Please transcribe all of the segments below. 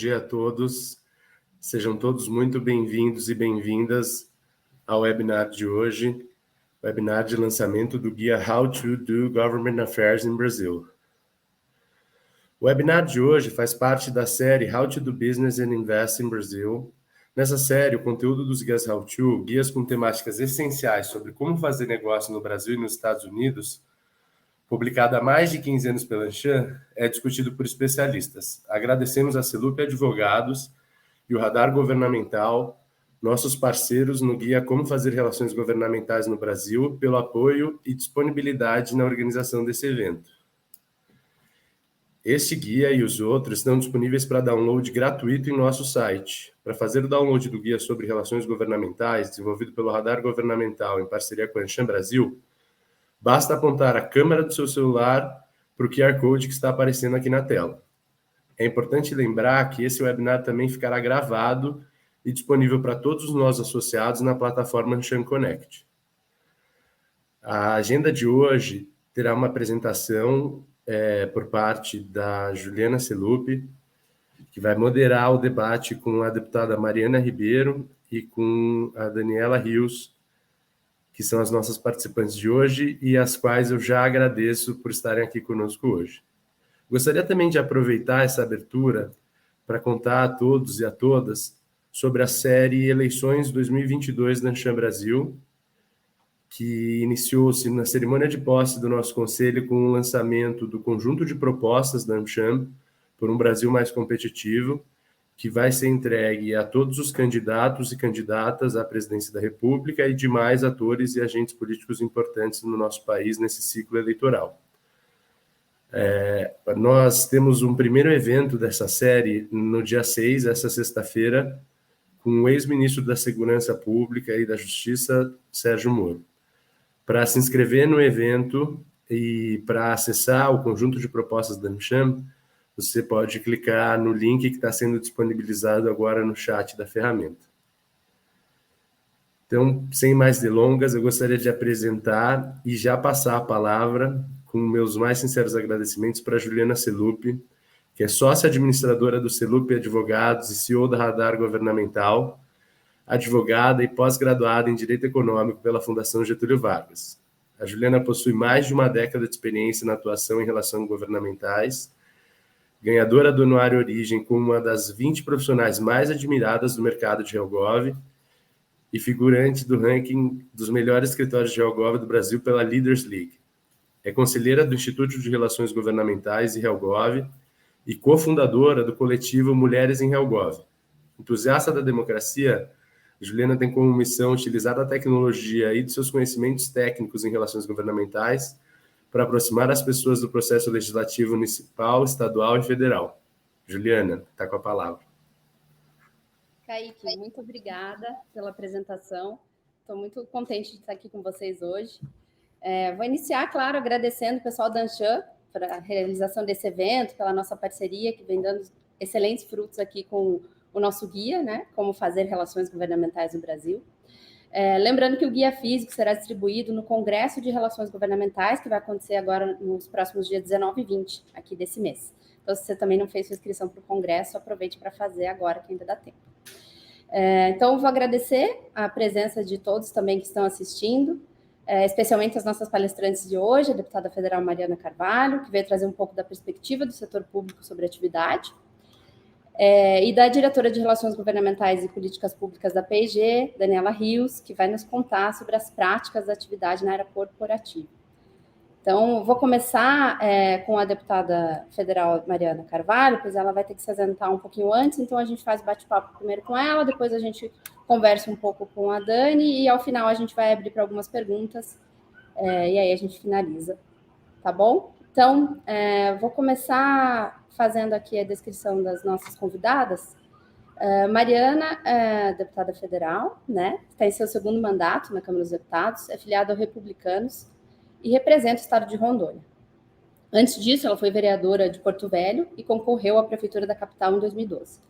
dia a todos. Sejam todos muito bem-vindos e bem-vindas ao webinar de hoje, webinar de lançamento do guia How to do Government Affairs in Brazil. O webinar de hoje faz parte da série How to do Business and Invest in Brazil. Nessa série, o conteúdo dos guias How to, guias com temáticas essenciais sobre como fazer negócio no Brasil e nos Estados Unidos, publicado há mais de 15 anos pela Anshan, é discutido por especialistas. Agradecemos a Celup Advogados e o Radar Governamental, nossos parceiros no guia Como Fazer Relações Governamentais no Brasil, pelo apoio e disponibilidade na organização desse evento. Este guia e os outros estão disponíveis para download gratuito em nosso site. Para fazer o download do guia sobre relações governamentais, desenvolvido pelo Radar Governamental em parceria com a Anshan Brasil, basta apontar a câmera do seu celular para o QR Code que está aparecendo aqui na tela. É importante lembrar que esse webinar também ficará gravado e disponível para todos os nossos associados na plataforma Anshan Connect. A agenda de hoje terá uma apresentação por parte da Juliana Celup, que vai moderar o debate com a deputada Mariana Ribeiro e com a Daniela Rios, que são as nossas participantes de hoje e as quais eu já agradeço por estarem aqui conosco hoje. Gostaria também de aproveitar essa abertura para contar a todos e a todas sobre a série Eleições 2022 da Anshan Brasil, que iniciou-se na cerimônia de posse do nosso conselho com o lançamento do conjunto de propostas da Anshan por um Brasil mais competitivo, que vai ser entregue a todos os candidatos e candidatas à presidência da República e demais atores e agentes políticos importantes no nosso país nesse ciclo eleitoral. Nós temos um primeiro evento dessa série no dia 6, essa sexta-feira, com o ex-ministro da Segurança Pública e da Justiça, Sérgio Moro. Para se inscrever no evento e para acessar o conjunto de propostas da Anshan, você pode clicar no link que está sendo disponibilizado agora no chat da ferramenta. Então, sem mais delongas, eu gostaria de apresentar e já passar a palavra com meus mais sinceros agradecimentos para a Juliana Celup, que é sócia administradora do Celup Advogados e CEO da Radar Governamental, advogada e pós-graduada em Direito Econômico pela Fundação Getúlio Vargas. A Juliana possui mais de uma década de experiência na atuação em relações governamentais, ganhadora do Anuário Origem como uma das 20 profissionais mais admiradas do mercado de Helgov e figurante do ranking dos melhores escritórios de Helgov do Brasil pela Leaders League. É conselheira do Instituto de Relações Governamentais e Helgov e cofundadora do coletivo Mulheres em Helgov. Entusiasta da democracia, Juliana tem como missão utilizar a tecnologia e de seus conhecimentos técnicos em relações governamentais para aproximar as pessoas do processo legislativo municipal, estadual e federal. Juliana, está com a palavra. Kaique, muito obrigada pela apresentação. Estou muito contente de estar aqui com vocês hoje. Vou iniciar, claro, agradecendo o pessoal da Anshan por a realização desse evento, pela nossa parceria, que vem dando excelentes frutos aqui com o nosso guia, né? Como fazer relações governamentais no Brasil. Lembrando que o guia físico será distribuído no Congresso de Relações Governamentais, que vai acontecer agora nos próximos dias 19 e 20, aqui desse mês. Então, se você também não fez sua inscrição para o Congresso, aproveite para fazer agora, que ainda dá tempo. Então, vou agradecer a presença de todos também que estão assistindo, especialmente as nossas palestrantes de hoje, a deputada federal Mariana Carvalho, que veio trazer um pouco da perspectiva do setor público sobre a atividade, e da diretora de Relações Governamentais e Políticas Públicas da P&G, Daniela Rios, que vai nos contar sobre as práticas da atividade na área corporativa. Então, vou começar com a deputada federal Mariana Carvalho, pois ela vai ter que se apresentar um pouquinho antes, então a gente faz bate-papo primeiro com ela, depois a gente conversa um pouco com a Dani, e ao final a gente vai abrir para algumas perguntas, e aí a gente finaliza, tá bom? Então, vou começar fazendo aqui a descrição das nossas convidadas. Mariana é deputada federal, né? Está em seu segundo mandato na Câmara dos Deputados, é filiada ao Republicanos e representa o estado de Rondônia. Antes disso, ela foi vereadora de Porto Velho e concorreu à Prefeitura da capital em 2012.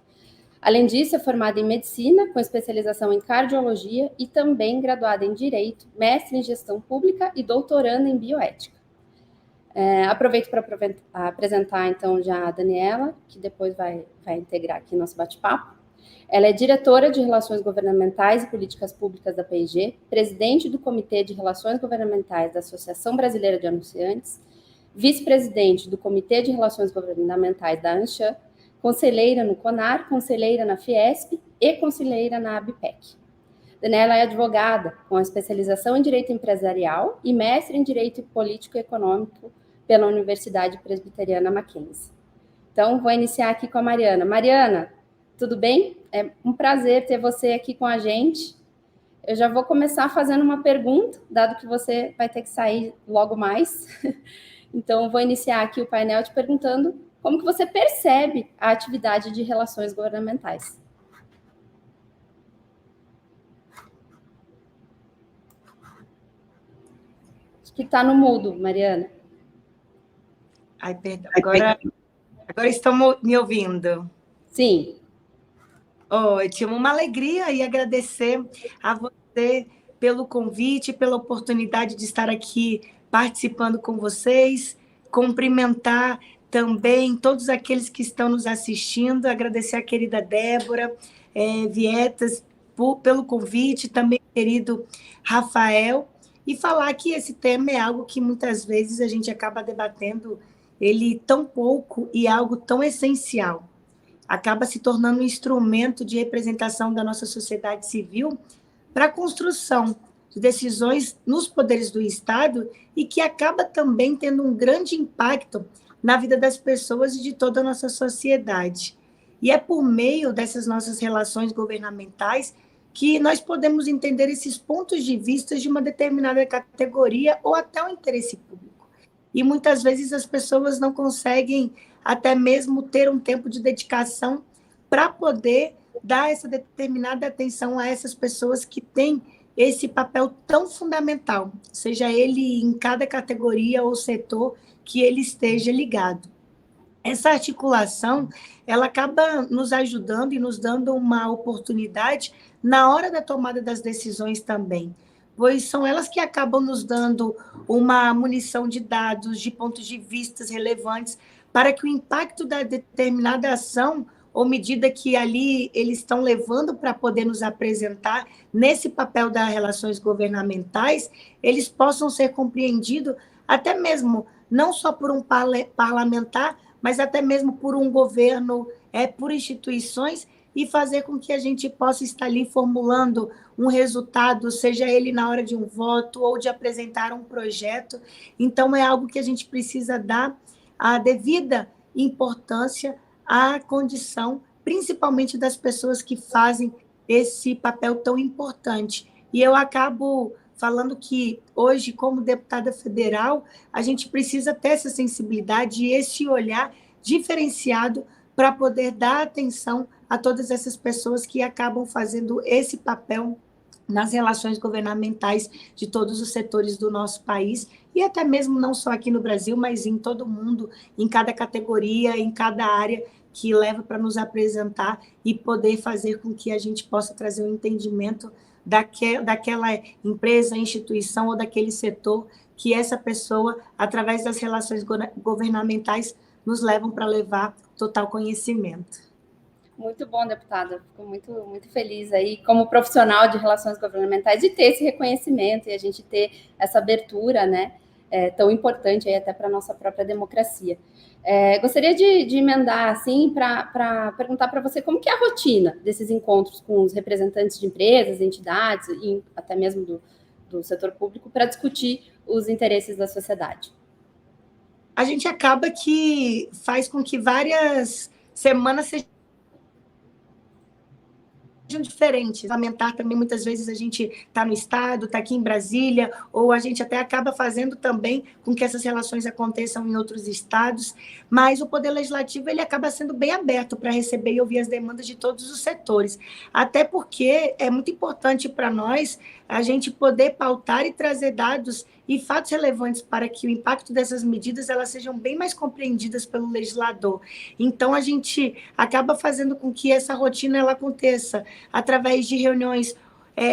Além disso, é formada em Medicina, com especialização em Cardiologia e também graduada em Direito, mestre em Gestão Pública e doutoranda em Bioética. Aproveito para apresentar, então, já a Daniela, que depois vai integrar aqui nosso bate-papo. Ela é diretora de Relações Governamentais e Políticas Públicas da P&G, presidente do Comitê de Relações Governamentais da Associação Brasileira de Anunciantes, vice-presidente do Comitê de Relações Governamentais da ANCHAN, conselheira no CONAR, conselheira na Fiesp e conselheira na ABPEC. Daniela é advogada, com especialização em Direito Empresarial e mestre em Direito Político e Econômico pela Universidade Presbiteriana Mackenzie. Então, vou iniciar aqui com a Mariana. Mariana, tudo bem? É um prazer ter você aqui com a gente. Eu já vou começar fazendo uma pergunta, dado que você vai ter que sair logo mais. Então, vou iniciar aqui o painel te perguntando como que você percebe a atividade de relações governamentais. Acho que está no mudo, Mariana. Ai, perdão. Agora estão me ouvindo? Sim. Ótimo, uma alegria e agradecer a você pelo convite, pela oportunidade de estar aqui participando com vocês, cumprimentar também todos aqueles que estão nos assistindo, agradecer a querida Débora Vietas pelo convite, também o querido Rafael, e falar que esse tema é algo que muitas vezes a gente acaba debatendo ele tão pouco e algo tão essencial. Acaba se tornando um instrumento de representação da nossa sociedade civil para a construção de decisões nos poderes do Estado e que acaba também tendo um grande impacto na vida das pessoas e de toda a nossa sociedade. E é por meio dessas nossas relações governamentais que nós podemos entender esses pontos de vista de uma determinada categoria ou até o interesse público. E muitas vezes as pessoas não conseguem até mesmo ter um tempo de dedicação para poder dar essa determinada atenção a essas pessoas que têm esse papel tão fundamental, seja ele em cada categoria ou setor que ele esteja ligado. Essa articulação, ela acaba nos ajudando e nos dando uma oportunidade na hora da tomada das decisões também, pois são elas que acabam nos dando uma munição de dados, de pontos de vista relevantes, para que o impacto da determinada ação ou medida que ali eles estão levando para poder nos apresentar nesse papel das relações governamentais, eles possam ser compreendidos até mesmo não só por um parlamentar, mas até mesmo por um governo, por instituições, e fazer com que a gente possa estar ali formulando um resultado, seja ele na hora de um voto ou de apresentar um projeto. Então, é algo que a gente precisa dar a devida importância à condição, principalmente das pessoas que fazem esse papel tão importante. E eu acabo falando que hoje, como deputada federal, a gente precisa ter essa sensibilidade e esse olhar diferenciado para poder dar atenção a todas essas pessoas que acabam fazendo esse papel nas relações governamentais de todos os setores do nosso país, e até mesmo não só aqui no Brasil, mas em todo o mundo, em cada categoria, em cada área que leva para nos apresentar e poder fazer com que a gente possa trazer um entendimento daquela empresa, instituição ou daquele setor que essa pessoa, através das relações governamentais, nos levam para levar total conhecimento. Muito bom, deputada. Fico muito, muito feliz aí, como profissional de relações governamentais, de ter esse reconhecimento e a gente ter essa abertura, né, tão importante aí até para a nossa própria democracia. Gostaria de emendar, assim, para perguntar para você como que é a rotina desses encontros com os representantes de empresas, entidades e até mesmo do setor público para discutir os interesses da sociedade. A gente acaba que faz com que várias semanas sejam diferentes. Lamentar também, muitas vezes, a gente está no Estado, está aqui em Brasília, ou a gente até acaba fazendo também com que essas relações aconteçam em outros estados, mas o Poder Legislativo ele acaba sendo bem aberto para receber e ouvir as demandas de todos os setores, até porque é muito importante para nós a gente poder pautar e trazer dados e fatos relevantes para que o impacto dessas medidas elas sejam bem mais compreendidas pelo legislador. Então, a gente acaba fazendo com que essa rotina ela aconteça através de reuniões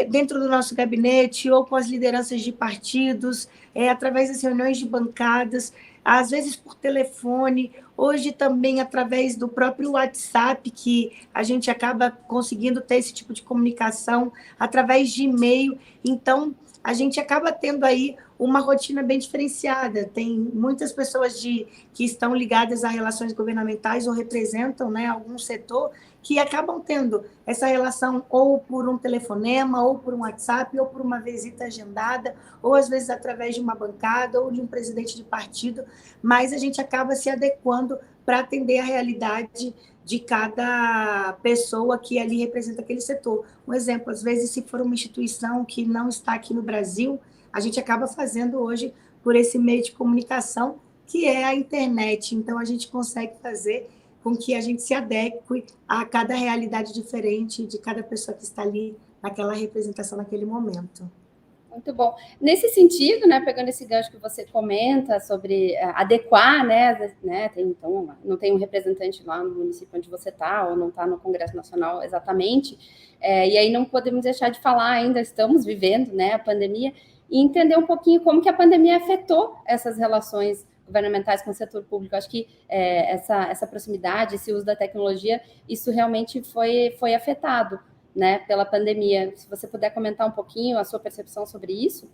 dentro do nosso gabinete ou com as lideranças de partidos, através das reuniões de bancadas, às vezes por telefone, hoje também através do próprio WhatsApp, que a gente acaba conseguindo ter esse tipo de comunicação, através de e-mail. Então, a gente acaba tendo aí uma rotina bem diferenciada. Tem muitas pessoas que estão ligadas a relações governamentais ou representam, né, algum setor, que acabam tendo essa relação ou por um telefonema, ou por um WhatsApp, ou por uma visita agendada, ou às vezes através de uma bancada ou de um presidente de partido, mas a gente acaba se adequando para atender a realidade de cada pessoa que ali representa aquele setor. Um exemplo, às vezes, se for uma instituição que não está aqui no Brasil, a gente acaba fazendo hoje por esse meio de comunicação, que é a internet. Então, a gente consegue fazer com que a gente se adeque a cada realidade diferente de cada pessoa que está ali naquela representação naquele momento. Muito bom. Nesse sentido, né, pegando esse gancho que você comenta sobre adequar, né, então, não tem um representante lá no município onde você está, ou não está no Congresso Nacional exatamente, e aí não podemos deixar de falar ainda, estamos vivendo, né, a pandemia, e entender um pouquinho como que a pandemia afetou essas relações governamentais com o setor público. Acho que essa proximidade, esse uso da tecnologia, isso realmente foi afetado, né, pela pandemia. Se você puder comentar um pouquinho a sua percepção sobre isso.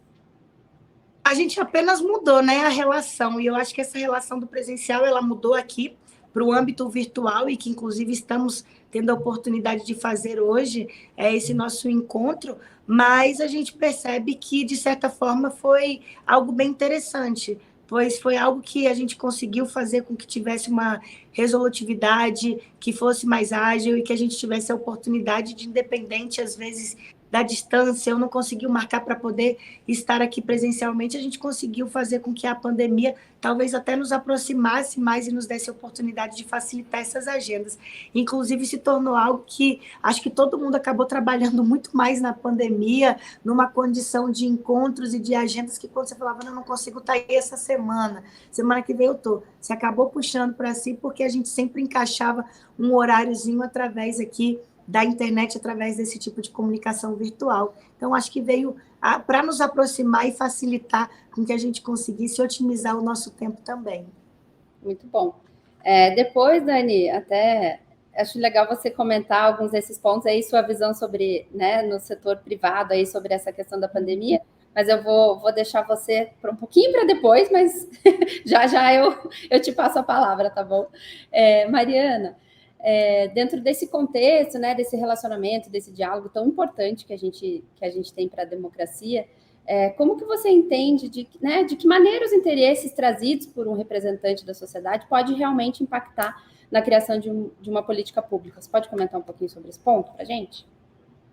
A gente apenas mudou, né, a relação, e eu acho que essa relação do presencial, ela mudou aqui para o âmbito virtual, e que inclusive estamos tendo a oportunidade de fazer hoje esse nosso encontro, mas a gente percebe que, de certa forma, foi algo bem interessante, pois foi algo que a gente conseguiu fazer com que tivesse uma resolutividade, que fosse mais ágil e que a gente tivesse a oportunidade de, independente, às vezes, da distância, eu não consegui marcar para poder estar aqui presencialmente, a gente conseguiu fazer com que a pandemia talvez até nos aproximasse mais e nos desse a oportunidade de facilitar essas agendas. Inclusive, se tornou algo que acho que todo mundo acabou trabalhando muito mais na pandemia, numa condição de encontros e de agendas que quando você falava, não consigo estar aí essa semana que vem eu estou. Você acabou puxando para si, porque a gente sempre encaixava um horáriozinho através aqui da internet, através desse tipo de comunicação virtual. Então, acho que veio para nos aproximar e facilitar com que a gente conseguisse otimizar o nosso tempo também. Muito bom. Depois, Dani, até acho legal você comentar alguns desses pontos aí, sua visão sobre, né, no setor privado aí, sobre essa questão da pandemia, mas eu vou deixar você para um pouquinho para depois, mas já eu te passo a palavra, tá bom? Mariana, dentro desse contexto, né, desse relacionamento, desse diálogo tão importante que a gente tem para a democracia, como que você entende de que maneira os interesses trazidos por um representante da sociedade pode realmente impactar na criação de uma política pública? Você pode comentar um pouquinho sobre esse ponto para a gente?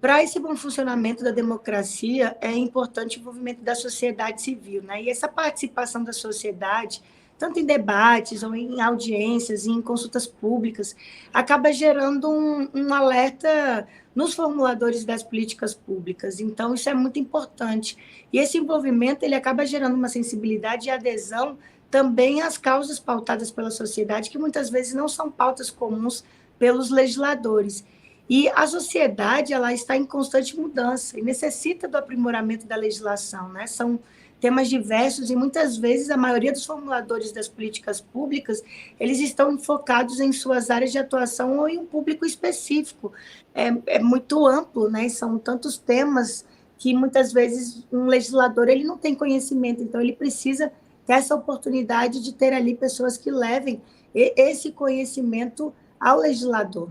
Para esse bom funcionamento da democracia, é importante o envolvimento da sociedade civil, né? E essa participação da sociedade, tanto em debates ou em audiências, em consultas públicas, acaba gerando um alerta nos formuladores das políticas públicas. Então, isso é muito importante. E esse envolvimento ele acaba gerando uma sensibilidade e adesão também às causas pautadas pela sociedade, que muitas vezes não são pautas comuns pelos legisladores. E a sociedade ela está em constante mudança e necessita do aprimoramento da legislação, né? São temas diversos e muitas vezes a maioria dos formuladores das políticas públicas eles estão focados em suas áreas de atuação ou em um público específico. É muito amplo, né? São tantos temas que muitas vezes um legislador ele não tem conhecimento, então ele precisa ter essa oportunidade de ter ali pessoas que levem esse conhecimento ao legislador.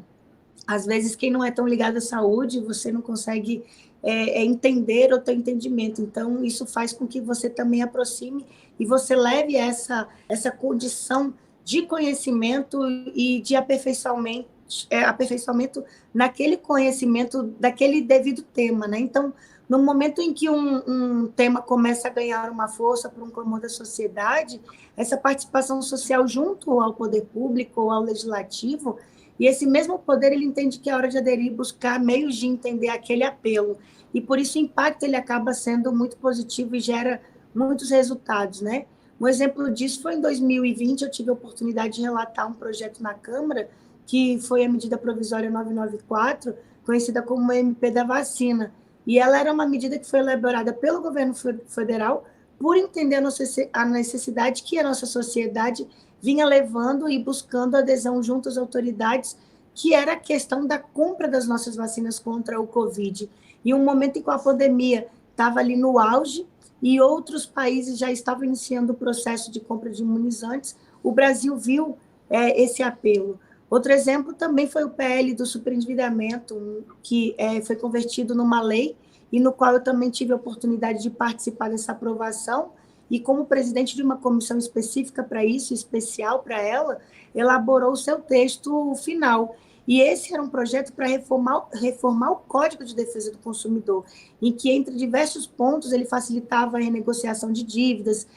Às vezes, quem não é tão ligado à saúde, você não consegue entender ou ter entendimento. Então, isso faz com que você também aproxime e você leve essa condição de conhecimento e de aperfeiçoamento naquele conhecimento daquele devido tema, né? Então, no momento em que um tema começa a ganhar uma força por um clamor da sociedade, essa participação social junto ao poder público ou ao legislativo, e esse mesmo poder, ele entende que é hora de aderir e buscar meios de entender aquele apelo. E, por isso, o impacto ele acaba sendo muito positivo e gera muitos resultados, né? Um exemplo disso foi em 2020, eu tive a oportunidade de relatar um projeto na Câmara, que foi a medida provisória 994, conhecida como MP da vacina. E ela era uma medida que foi elaborada pelo governo federal por entender a necessidade que a nossa sociedade vinha levando e buscando adesão junto às autoridades, que era a questão da compra das nossas vacinas contra o Covid. E um momento em que a pandemia estava ali no auge e outros países já estavam iniciando o processo de compra de imunizantes, o Brasil viu esse apelo. Outro exemplo também foi o PL do superendividamento, que foi convertido numa lei, e no qual eu também tive a oportunidade de participar dessa aprovação, e como presidente de uma comissão específica para isso, especial para ela, elaborou o seu texto final. E esse era um projeto para reformar o Código de Defesa do Consumidor, em que, entre diversos pontos, ele facilitava a renegociação de dívidas,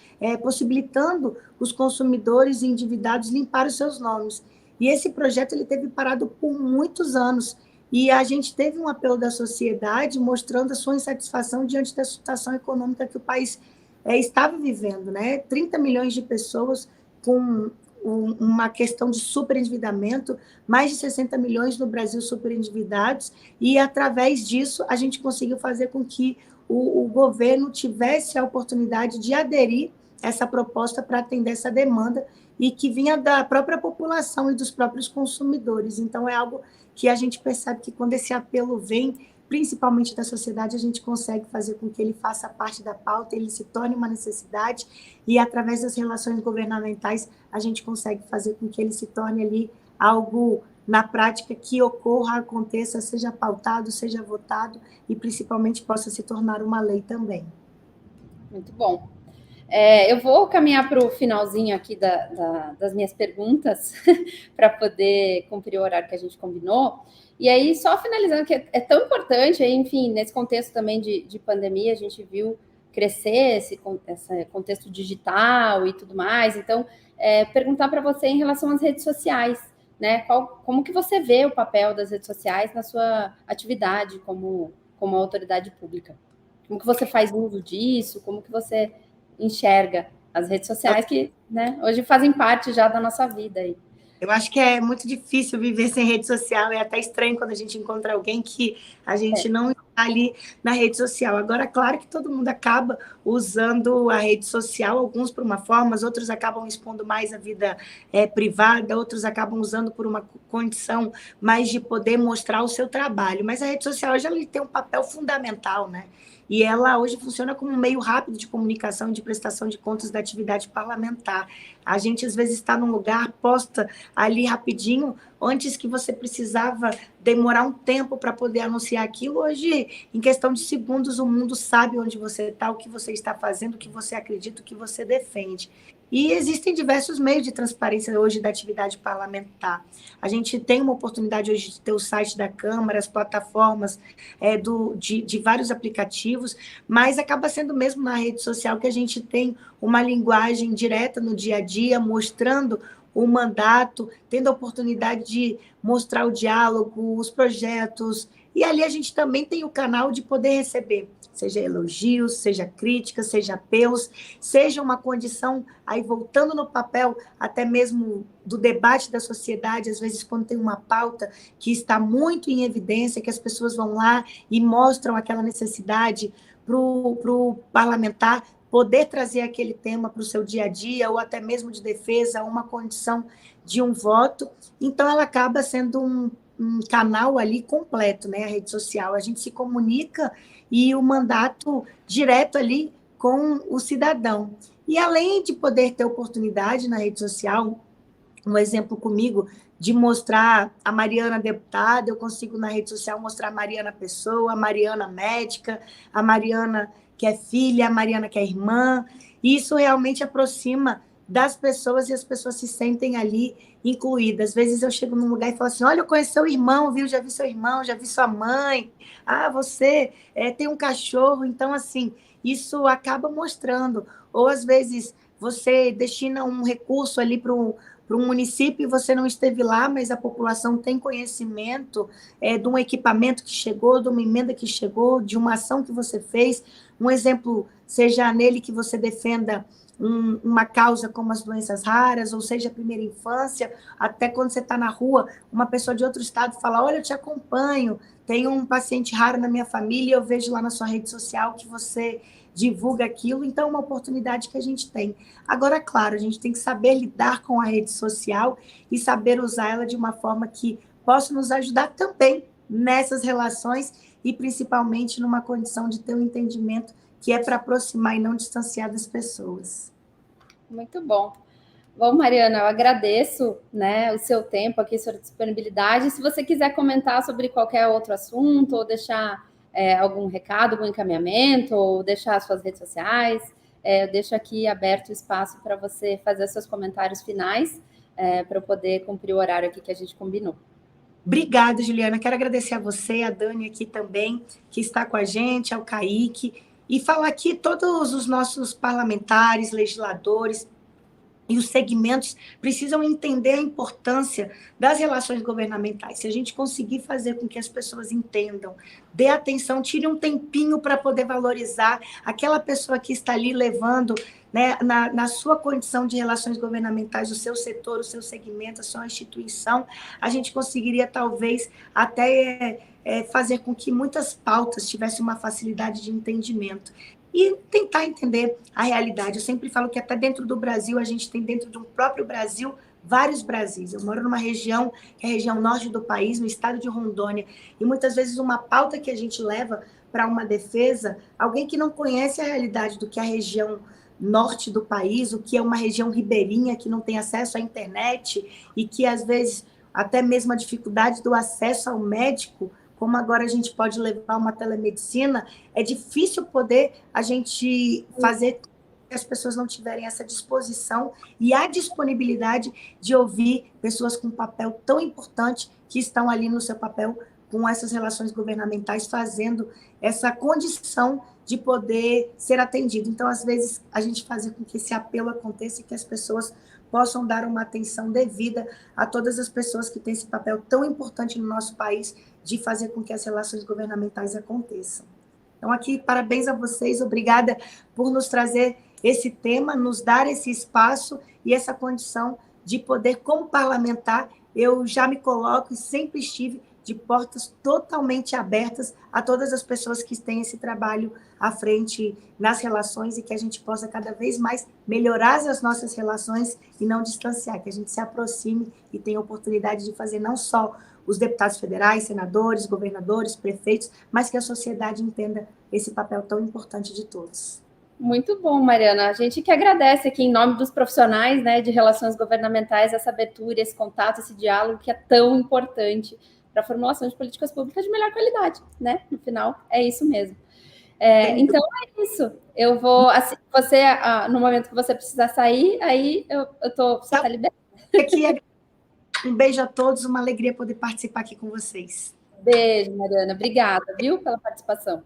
possibilitando os consumidores endividados limpar os seus nomes. E esse projeto ele teve parado por muitos anos, e a gente teve um apelo da sociedade mostrando a sua insatisfação diante da situação econômica que o país estava vivendo, né? 30 milhões de pessoas com uma questão de superendividamento, mais de 60 milhões no Brasil superendividados, e através disso a gente conseguiu fazer com que o governo tivesse a oportunidade de aderir a essa proposta para atender essa demanda, e que vinha da própria população e dos próprios consumidores. Então, é algo que a gente percebe que quando esse apelo vem, principalmente da sociedade, a gente consegue fazer com que ele faça parte da pauta, ele se torne uma necessidade, e através das relações governamentais, a gente consegue fazer com que ele se torne ali algo na prática que ocorra, aconteça, seja pautado, seja votado, e principalmente possa se tornar uma lei também. Muito bom. Eu vou caminhar para o finalzinho aqui das minhas perguntas, para poder cumprir o horário que a gente combinou. E aí, só finalizando, que é tão importante, enfim, nesse contexto também de pandemia, a gente viu crescer esse contexto digital e tudo mais. Então, perguntar para você em relação às redes sociais, né? Como que você vê o papel das redes sociais na sua atividade como autoridade pública? Como que você faz uso disso? Como que você enxerga as redes sociais que, né, hoje fazem parte já da nossa vida aí? Eu acho que é muito difícil viver sem rede social, é até estranho quando a gente encontra alguém que a gente não está ali na rede social. Agora, claro que todo mundo acaba usando a rede social, alguns por uma forma, outros acabam expondo mais a vida privada, outros acabam usando por uma condição mais de poder mostrar o seu trabalho. Mas a rede social já tem um papel fundamental, né? E ela hoje funciona como um meio rápido de comunicação e de prestação de contas da atividade parlamentar. A gente, às vezes, está num lugar, posta ali rapidinho, antes que você precisava demorar um tempo para poder anunciar aquilo. Hoje, em questão de segundos, o mundo sabe onde você está, o que você está fazendo, o que você acredita, o que você defende. E existem diversos meios de transparência hoje da atividade parlamentar. A gente tem uma oportunidade hoje de ter o site da Câmara, as plataformas de vários aplicativos, mas acaba sendo mesmo na rede social que a gente tem uma linguagem direta no dia a dia, mostrando o mandato, tendo a oportunidade de mostrar o diálogo, os projetos. E ali a gente também tem o canal de poder receber, seja elogios, seja críticas, seja apelos, seja uma condição, aí voltando no papel, até mesmo do debate da sociedade, às vezes quando tem uma pauta que está muito em evidência, que as pessoas vão lá e mostram aquela necessidade para o parlamentar poder trazer aquele tema para o seu dia a dia, ou até mesmo de defesa, uma condição de um voto. Então, ela acaba sendo um canal ali completo, né? A rede social. A gente se comunica e o mandato direto ali com o cidadão. E além de poder ter oportunidade na rede social, um exemplo comigo, de mostrar a Mariana deputada, eu consigo na rede social mostrar a Mariana pessoa, a Mariana médica, a Mariana que é filha, a Mariana que é irmã. E isso realmente aproxima das pessoas e as pessoas se sentem ali incluídas. Às vezes eu chego num lugar e falo assim, olha, eu conheci seu irmão, viu? Já vi seu irmão, já vi sua mãe. Ah, você tem um cachorro. Então, assim, isso acaba mostrando. Ou, às vezes, você destina um recurso ali para um município e você não esteve lá, mas a população tem conhecimento de um equipamento que chegou, de uma emenda que chegou, de uma ação que você fez. Um exemplo, seja nele que você defenda uma causa como as doenças raras, ou seja, a primeira infância, até quando você está na rua, uma pessoa de outro estado fala, olha, eu te acompanho, tem um paciente raro na minha família, eu vejo lá na sua rede social que você divulga aquilo, então é uma oportunidade que a gente tem. Agora, claro, a gente tem que saber lidar com a rede social e saber usar ela de uma forma que possa nos ajudar também nessas relações e principalmente numa condição de ter um entendimento que é para aproximar e não distanciar das pessoas. Muito bom. Bom, Mariana, eu agradeço, né, o seu tempo aqui, sua disponibilidade. Se você quiser comentar sobre qualquer outro assunto, ou deixar algum recado, algum encaminhamento, ou deixar as suas redes sociais, eu deixo aqui aberto o espaço para você fazer seus comentários finais, para eu poder cumprir o horário aqui que a gente combinou. Obrigada, Juliana. Quero agradecer a você, a Dani aqui também, que está com a gente, ao Kaique, e falar aqui todos os nossos parlamentares, legisladores, e os segmentos precisam entender a importância das relações governamentais. Se a gente conseguir fazer com que as pessoas entendam, dê atenção, tire um tempinho para poder valorizar aquela pessoa que está ali levando, né, na sua condição de relações governamentais, o seu setor, o seu segmento, a sua instituição, a gente conseguiria talvez até fazer com que muitas pautas tivessem uma facilidade de entendimento. E tentar entender a realidade. Eu sempre falo que até dentro do Brasil, a gente tem dentro de um próprio Brasil vários Brasis. Eu moro numa região, que é a região norte do país, no estado de Rondônia, e muitas vezes uma pauta que a gente leva para uma defesa, alguém que não conhece a realidade do que é a região norte do país, o que é uma região ribeirinha, que não tem acesso à internet, e que às vezes até mesmo a dificuldade do acesso ao médico, como agora a gente pode levar uma telemedicina, é difícil poder a gente fazer que as pessoas não tiverem essa disposição e a disponibilidade de ouvir pessoas com um papel tão importante que estão ali no seu papel com essas relações governamentais, fazendo essa condição de poder ser atendido. Então, às vezes, a gente fazer com que esse apelo aconteça e que as pessoas possam dar uma atenção devida a todas as pessoas que têm esse papel tão importante no nosso país de fazer com que as relações governamentais aconteçam. Então, aqui, parabéns a vocês, obrigada por nos trazer esse tema, nos dar esse espaço e essa condição de poder, como parlamentar, eu já me coloco e sempre estive de portas totalmente abertas a todas as pessoas que têm esse trabalho à frente nas relações e que a gente possa cada vez mais melhorar as nossas relações e não distanciar, que a gente se aproxime e tenha oportunidade de fazer não só os deputados federais, senadores, governadores, prefeitos, mas que a sociedade entenda esse papel tão importante de todos. Muito bom, Mariana. A gente que agradece aqui em nome dos profissionais, né, de relações governamentais, essa abertura, esse contato, esse diálogo que é tão importante para a formulação de políticas públicas de melhor qualidade, né? No final, é isso mesmo. Então, é isso. Eu vou, assim, você, no momento que você precisar sair, aí você está liberada. Aqui, um beijo a todos, uma alegria poder participar aqui com vocês. Beijo, Mariana. Obrigada, viu, pela participação.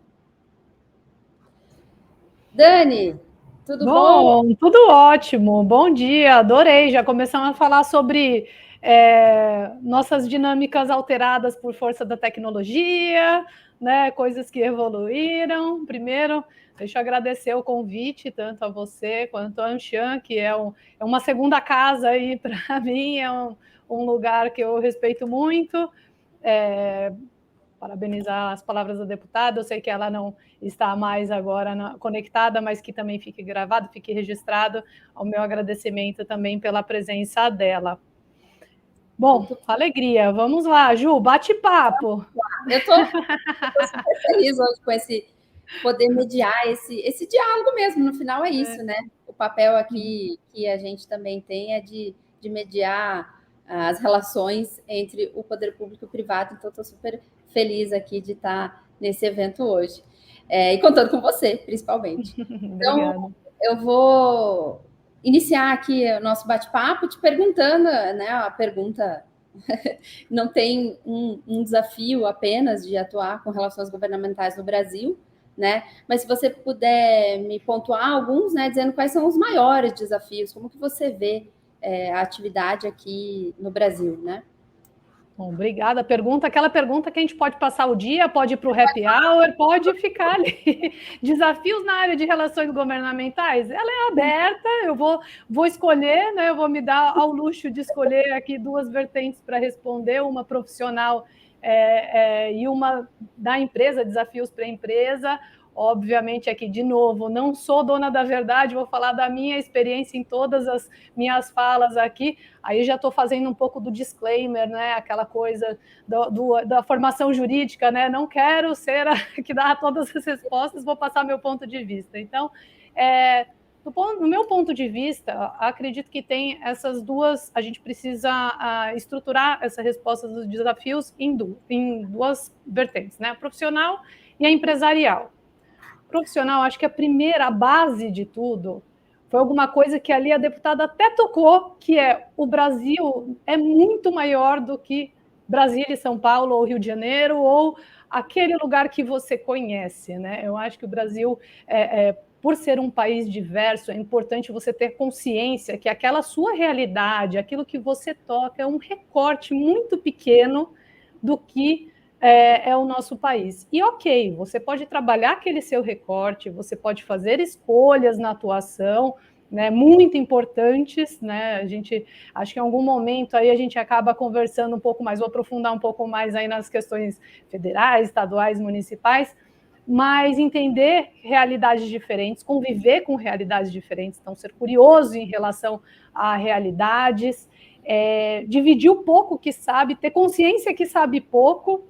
Dani, tudo bom? Tudo ótimo. Bom dia, adorei. Já começamos a falar sobre nossas dinâmicas alteradas por força da tecnologia, né? Coisas que evoluíram. Primeiro, deixa eu agradecer o convite, tanto a você quanto a Anshan, que é uma segunda casa aí para mim, é um lugar que eu respeito muito. Parabenizar as palavras da deputada, eu sei que ela não está mais agora conectada, mas que também fique gravado, fique registrado o meu agradecimento também pela presença dela. Bom, alegria, vamos lá, Ju, bate-papo. Eu estou super feliz hoje com esse poder mediar esse diálogo mesmo, no final é isso, né? O papel aqui que a gente também tem é de mediar as relações entre o poder público e o privado, então estou super feliz aqui de estar nesse evento hoje. E contando com você, principalmente. Então, eu vou iniciar aqui o nosso bate-papo te perguntando, né? A pergunta não tem um desafio apenas de atuar com relações governamentais no Brasil, né? Mas se você puder me pontuar alguns, né? Dizendo quais são os maiores desafios, como que você vê a atividade aqui no Brasil, né? Bom, obrigada. Aquela pergunta que a gente pode passar o dia, pode ir para o happy hour, pode ficar ali. Desafios na área de relações governamentais, ela é aberta, eu vou escolher, né? Eu vou me dar ao luxo de escolher aqui 2 vertentes para responder, uma profissional e uma da empresa, desafios para a empresa. Obviamente, aqui, de novo, não sou dona da verdade, vou falar da minha experiência em todas as minhas falas aqui. Aí já estou fazendo um pouco do disclaimer, né? Aquela coisa da formação jurídica, né? Não quero ser a que dá todas as respostas, vou passar meu ponto de vista. Então, no meu ponto de vista, acredito que tem essas duas, a gente precisa estruturar essa resposta dos desafios em 2 vertentes, né? A profissional e a empresarial. Profissional, acho que a base de tudo foi alguma coisa que ali a deputada até tocou, que o Brasil é muito maior do que Brasília e São Paulo, ou Rio de Janeiro, ou aquele lugar que você conhece, né? Eu acho que o Brasil, por ser um país diverso, é importante você ter consciência que aquela sua realidade, aquilo que você toca, é um recorte muito pequeno do que é o nosso país. E ok, você pode trabalhar aquele seu recorte, você pode fazer escolhas na atuação, né, muito importantes, né? Acho que em algum momento aí a gente acaba conversando um pouco mais, vou aprofundar um pouco mais aí nas questões federais, estaduais, municipais, mas entender realidades diferentes, conviver com realidades diferentes, então ser curioso em relação a realidades, dividir o pouco que sabe, ter consciência que sabe pouco,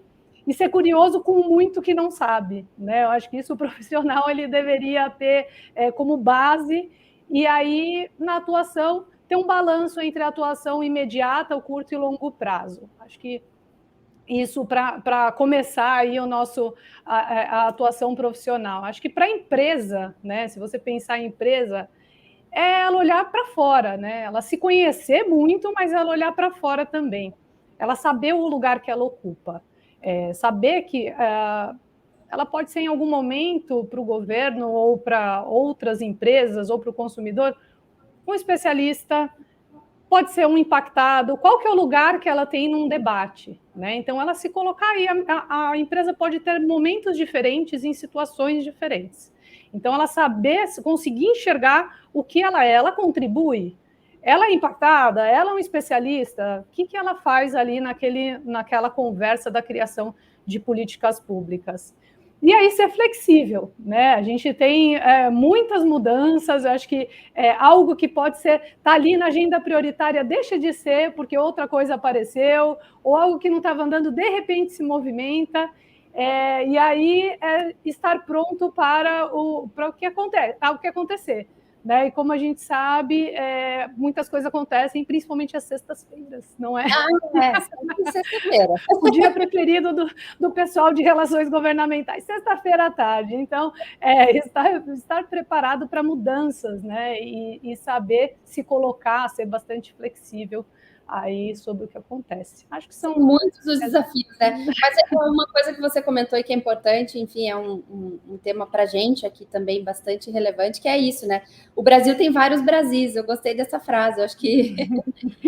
e ser curioso com muito que não sabe, né? Eu acho que isso o profissional ele deveria ter como base, e aí, na atuação, ter um balanço entre a atuação imediata, o curto e longo prazo. Acho que isso para começar aí a atuação profissional. Acho que para a empresa, né? Se você pensar em empresa, ela olhar para fora, né? Ela se conhecer muito, mas ela olhar para fora também. Ela saber o lugar que ela ocupa. Saber que ela pode ser, em algum momento, para o governo ou para outras empresas ou para o consumidor, um especialista, pode ser um impactado, qual que é o lugar que ela tem num debate, né? Então, ela se colocar aí, a empresa pode ter momentos diferentes em situações diferentes. Então, ela conseguir enxergar o que ela contribui. Ela é impactada, ela é um especialista, o que ela faz ali naquela conversa da criação de políticas públicas? E aí ser flexível, né? A gente tem muitas mudanças, eu acho que algo que pode tá ali na agenda prioritária deixa de ser porque outra coisa apareceu, ou algo que não estava andando, de repente se movimenta, e aí estar pronto para o que acontecer. Né? E como a gente sabe, muitas coisas acontecem, principalmente às sextas-feiras, não é? Sexta-feira. O dia preferido do pessoal de relações governamentais, sexta-feira à tarde. Então, estar preparado para mudanças, né? E saber se colocar, ser bastante flexível aí sobre o que acontece. Acho que são muitos os desafios, né? Mas uma coisa que você comentou e que é importante, enfim, é um tema para a gente aqui também bastante relevante, que é isso, né? O Brasil tem vários Brasis, eu gostei dessa frase, eu acho que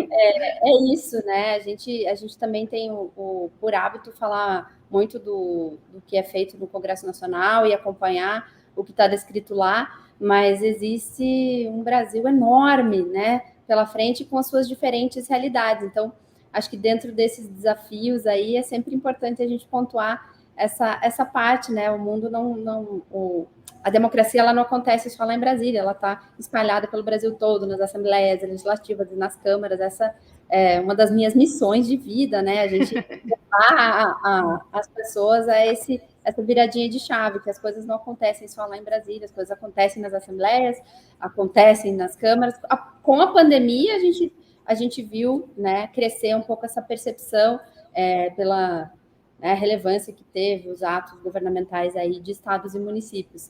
é isso, né? A gente também tem por hábito falar muito do que é feito no Congresso Nacional e acompanhar o que está descrito lá, mas existe um Brasil enorme, né? Pela frente com as suas diferentes realidades. Então, acho que dentro desses desafios aí é sempre importante a gente pontuar essa parte, né? O mundo a democracia ela não acontece só lá em Brasília, ela está espalhada pelo Brasil todo, nas assembleias legislativas e nas câmaras. Essa é uma das minhas missões de vida, né? A gente levar as pessoas a essa viradinha de chave, que as coisas não acontecem só lá em Brasília, as coisas acontecem nas assembleias, acontecem nas câmaras. Com a pandemia, a gente viu, né, crescer um pouco essa percepção pela relevância que teve os atos governamentais aí de estados e municípios.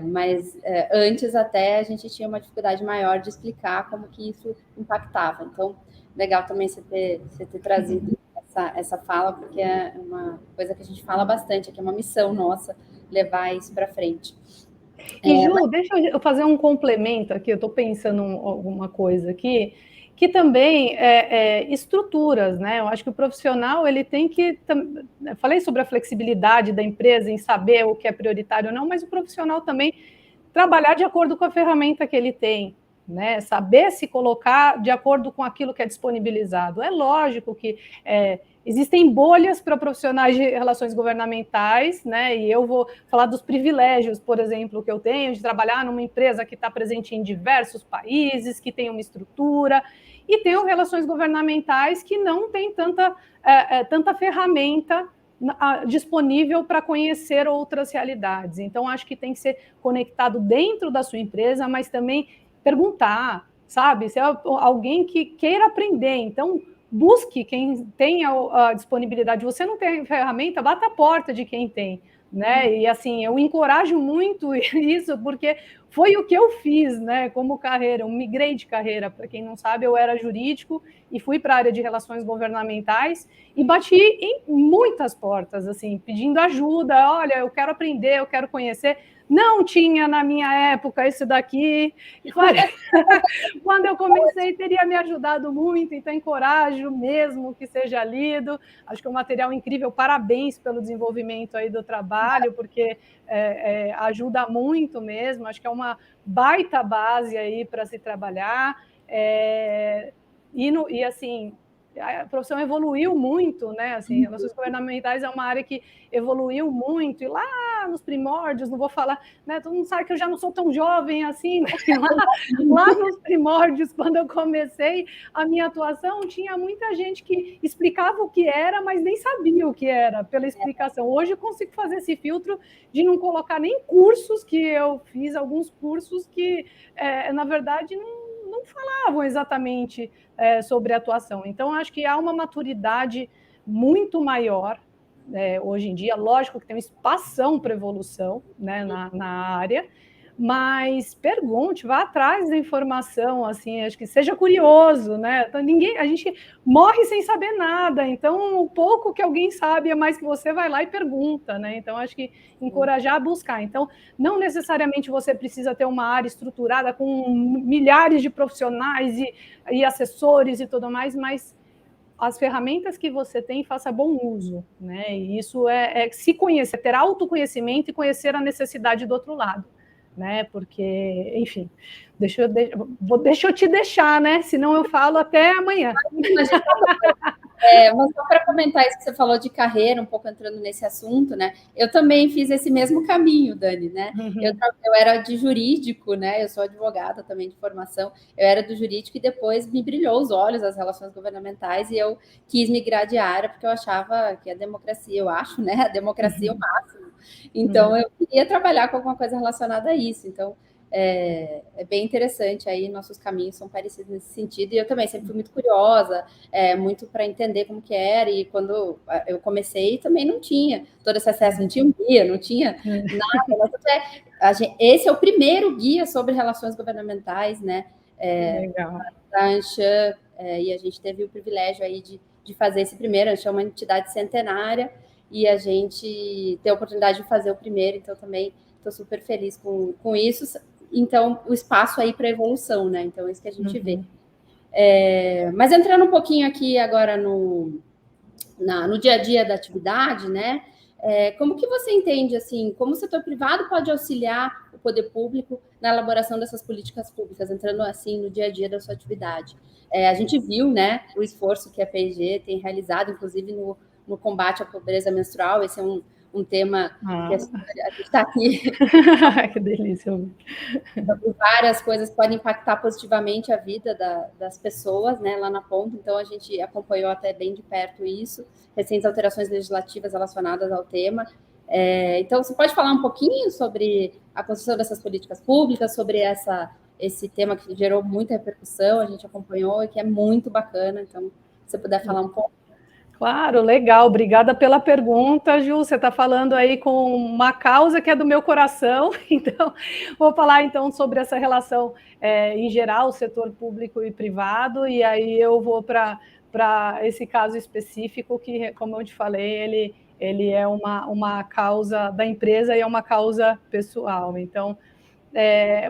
Mas antes até a gente tinha uma dificuldade maior de explicar como que isso impactava. Então, legal também você ter trazido essa fala, porque é uma coisa que a gente fala bastante, que é uma missão nossa levar isso para frente. E, Ju, deixa eu fazer um complemento aqui, eu estou pensando alguma coisa aqui, que também estruturas, né? Eu acho que o profissional ele tem que... Falei sobre a flexibilidade da empresa em saber o que é prioritário ou não, mas o profissional também trabalhar de acordo com a ferramenta que ele tem, né? Saber se colocar de acordo com aquilo que é disponibilizado. É lógico que existem bolhas para profissionais de relações governamentais, né? E eu vou falar dos privilégios, por exemplo, que eu tenho de trabalhar numa empresa que está presente em diversos países, que tem uma estrutura, e tenho relações governamentais que não tem tanta ferramenta disponível para conhecer outras realidades. Então, acho que tem que ser conectado dentro da sua empresa, mas também perguntar, sabe? Se é alguém que queira aprender, então busque quem tem a disponibilidade. Você não tem ferramenta, bata a porta de quem tem, né? E assim, eu encorajo muito isso, porque foi o que eu fiz, né? Como carreira, eu migrei de carreira. Para quem não sabe, eu era jurídico e fui para a área de relações governamentais e bati em muitas portas, assim, pedindo ajuda. Olha, eu quero aprender, eu quero conhecer. Não tinha na minha época isso daqui. Quando eu comecei, teria me ajudado muito, então encorajo mesmo que seja lido. Acho que é um material incrível. Parabéns pelo desenvolvimento aí do trabalho, porque ajuda muito mesmo. Acho que é uma baita base aí para se trabalhar. E assim, a profissão evoluiu muito, né? Assim, relações governamentais é uma área que evoluiu muito, e lá nos primórdios, não vou falar, né? Todo mundo sabe que eu já não sou tão jovem assim, né? Lá nos primórdios, quando eu comecei a minha atuação, tinha muita gente que explicava o que era, mas nem sabia o que era pela explicação. Hoje eu consigo fazer esse filtro de não colocar nem cursos que eu fiz, alguns cursos que, na verdade, não falavam exatamente sobre a atuação. Então, acho que há uma maturidade muito maior hoje em dia. Lógico que tem um espação para evolução, né, na área, mas pergunte, vá atrás da informação, assim, acho que seja curioso, né? Então, a gente morre sem saber nada, então o pouco que alguém sabe é mais que você, vai lá e pergunta, né? Então, acho que encorajar a buscar. Então, não necessariamente você precisa ter uma área estruturada com milhares de profissionais e assessores e tudo mais, mas as ferramentas que você tem, faça bom uso, né? E isso é se conhecer, ter autoconhecimento e conhecer a necessidade do outro lado, né? Porque, enfim, deixa eu te deixar, né? Senão eu falo até amanhã. Mas só para comentar isso que você falou de carreira, um pouco entrando nesse assunto, né? Eu também fiz esse mesmo caminho, Dani, né? Eu era de jurídico, né? Eu sou advogada também de formação. Eu era do jurídico e depois me brilhou os olhos as relações governamentais e eu quis migrar de área porque eu achava que a democracia, eu acho, né? A democracia é o máximo. Então, eu queria trabalhar com alguma coisa relacionada a isso. Então, é bem interessante, aí nossos caminhos são parecidos nesse sentido, e eu também sempre fui muito curiosa, muito para entender como que era, e quando eu comecei também não tinha todo esse acesso, não tinha um guia, não tinha nada, mas esse é o primeiro guia sobre relações governamentais, né, da Anshan, e a gente teve o privilégio aí de fazer esse primeiro. A Anshan é uma entidade centenária, e a gente tem a oportunidade de fazer o primeiro, então também estou super feliz com isso. Então, o espaço aí para evolução, né? Então, é isso que a gente vê. Mas entrando um pouquinho aqui agora no dia a dia da atividade, né? Como que você entende, assim, como o setor privado pode auxiliar o poder público na elaboração dessas políticas públicas, entrando, assim, no dia a dia da sua atividade? A gente viu, né, o esforço que a P&G tem realizado, inclusive no combate à pobreza menstrual. Esse é um tema que a gente está aqui. Que delícia. Várias coisas podem impactar positivamente a vida das pessoas, né, lá na ponta. Então, a gente acompanhou até bem de perto isso, recentes alterações legislativas relacionadas ao tema. Então, você pode falar um pouquinho sobre a construção dessas políticas públicas, sobre esse tema que gerou muita repercussão, a gente acompanhou e que é muito bacana. Então, se você puder falar um pouco. Claro, legal. Obrigada pela pergunta, Ju. Você está falando aí com uma causa que é do meu coração. Então, vou falar então sobre essa relação em geral, setor público e privado, e aí eu vou para esse caso específico que, como eu te falei, ele é uma causa da empresa e é uma causa pessoal. Então,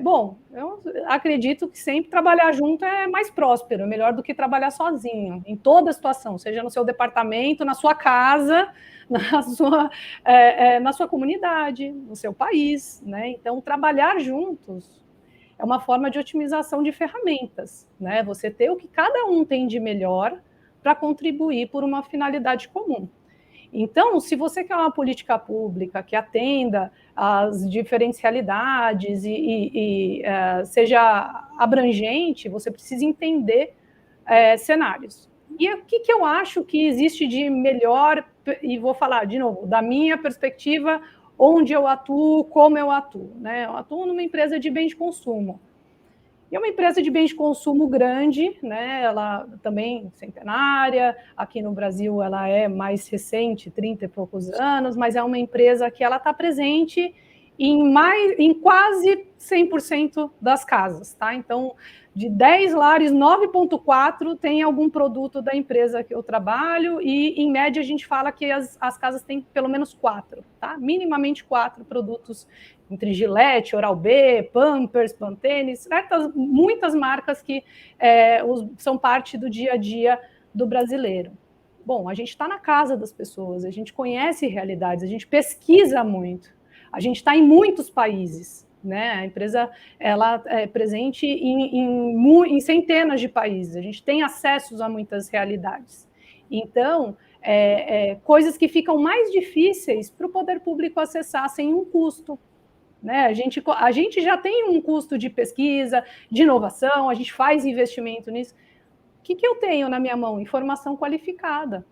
Bom, eu acredito que sempre trabalhar junto é mais próspero, é melhor do que trabalhar sozinho, em toda situação, seja no seu departamento, na sua casa, na sua comunidade, no seu país, né? Então, trabalhar juntos é uma forma de otimização de ferramentas, né? Você ter o que cada um tem de melhor para contribuir por uma finalidade comum. Então, se você quer uma política pública que atenda às diferencialidades e seja abrangente, você precisa entender cenários. E o que eu acho que existe de melhor, e vou falar de novo, da minha perspectiva, onde eu atuo, como eu atuo, né? Eu atuo numa empresa de bens de consumo. E é uma empresa de bens de consumo grande, né? Ela também centenária, aqui no Brasil ela é mais recente, 30 e poucos anos, mas é uma empresa que ela está presente em quase 100% das casas, tá? Então, de 10 lares, 9,4 tem algum produto da empresa que eu trabalho e, em média, a gente fala que as casas têm pelo menos 4, tá? Minimamente 4 produtos, entre Gillette, Oral-B, Pampers, Pantene, muitas marcas que são parte do dia a dia do brasileiro. Bom, a gente está na casa das pessoas, a gente conhece realidades, a gente pesquisa muito, a gente está em muitos países, né? A empresa ela é presente em centenas de países, a gente tem acessos a muitas realidades. Então, coisas que ficam mais difíceis para o poder público acessar sem um custo. Né? A gente já tem um custo de pesquisa, de inovação, a gente faz investimento nisso. O que eu tenho na minha mão? Informação qualificada.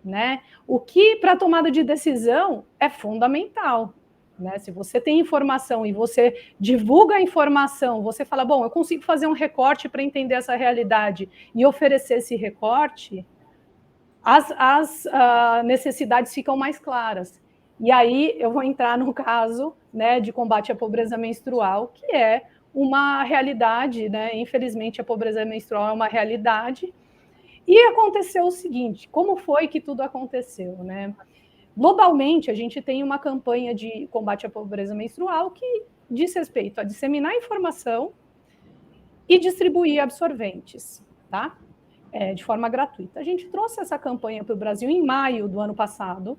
Né? O que, para a tomada de decisão, é fundamental. Né? Se você tem informação e você divulga a informação, você fala, bom, eu consigo fazer um recorte para entender essa realidade e oferecer esse recorte, as necessidades ficam mais claras. E aí eu vou entrar no caso, né, de combate à pobreza menstrual, que é uma realidade, né? Infelizmente, a pobreza menstrual é uma realidade. E aconteceu o seguinte, como foi que tudo aconteceu, né? Globalmente, a gente tem uma campanha de combate à pobreza menstrual que diz respeito a disseminar informação e distribuir absorventes, tá? De forma gratuita. A gente trouxe essa campanha para o Brasil em maio do ano passado,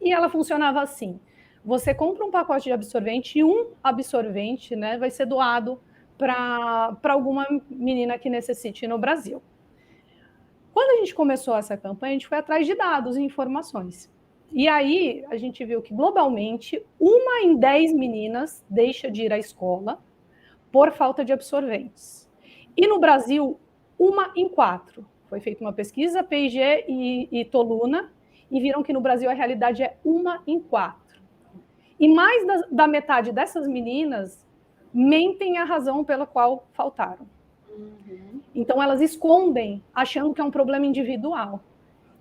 e ela funcionava assim: você compra um pacote de absorvente e um absorvente, né, vai ser doado para alguma menina que necessite no Brasil. Quando a gente começou essa campanha, a gente foi atrás de dados e informações. E aí a gente viu que, globalmente, 1 em 10 meninas deixa de ir à escola por falta de absorventes. E no Brasil, 1 em 4. Foi feita uma pesquisa, P&G e Toluna, e viram que no Brasil a realidade é 1 em 4. E mais da metade dessas meninas mentem a razão pela qual faltaram. Então, elas escondem, achando que é um problema individual.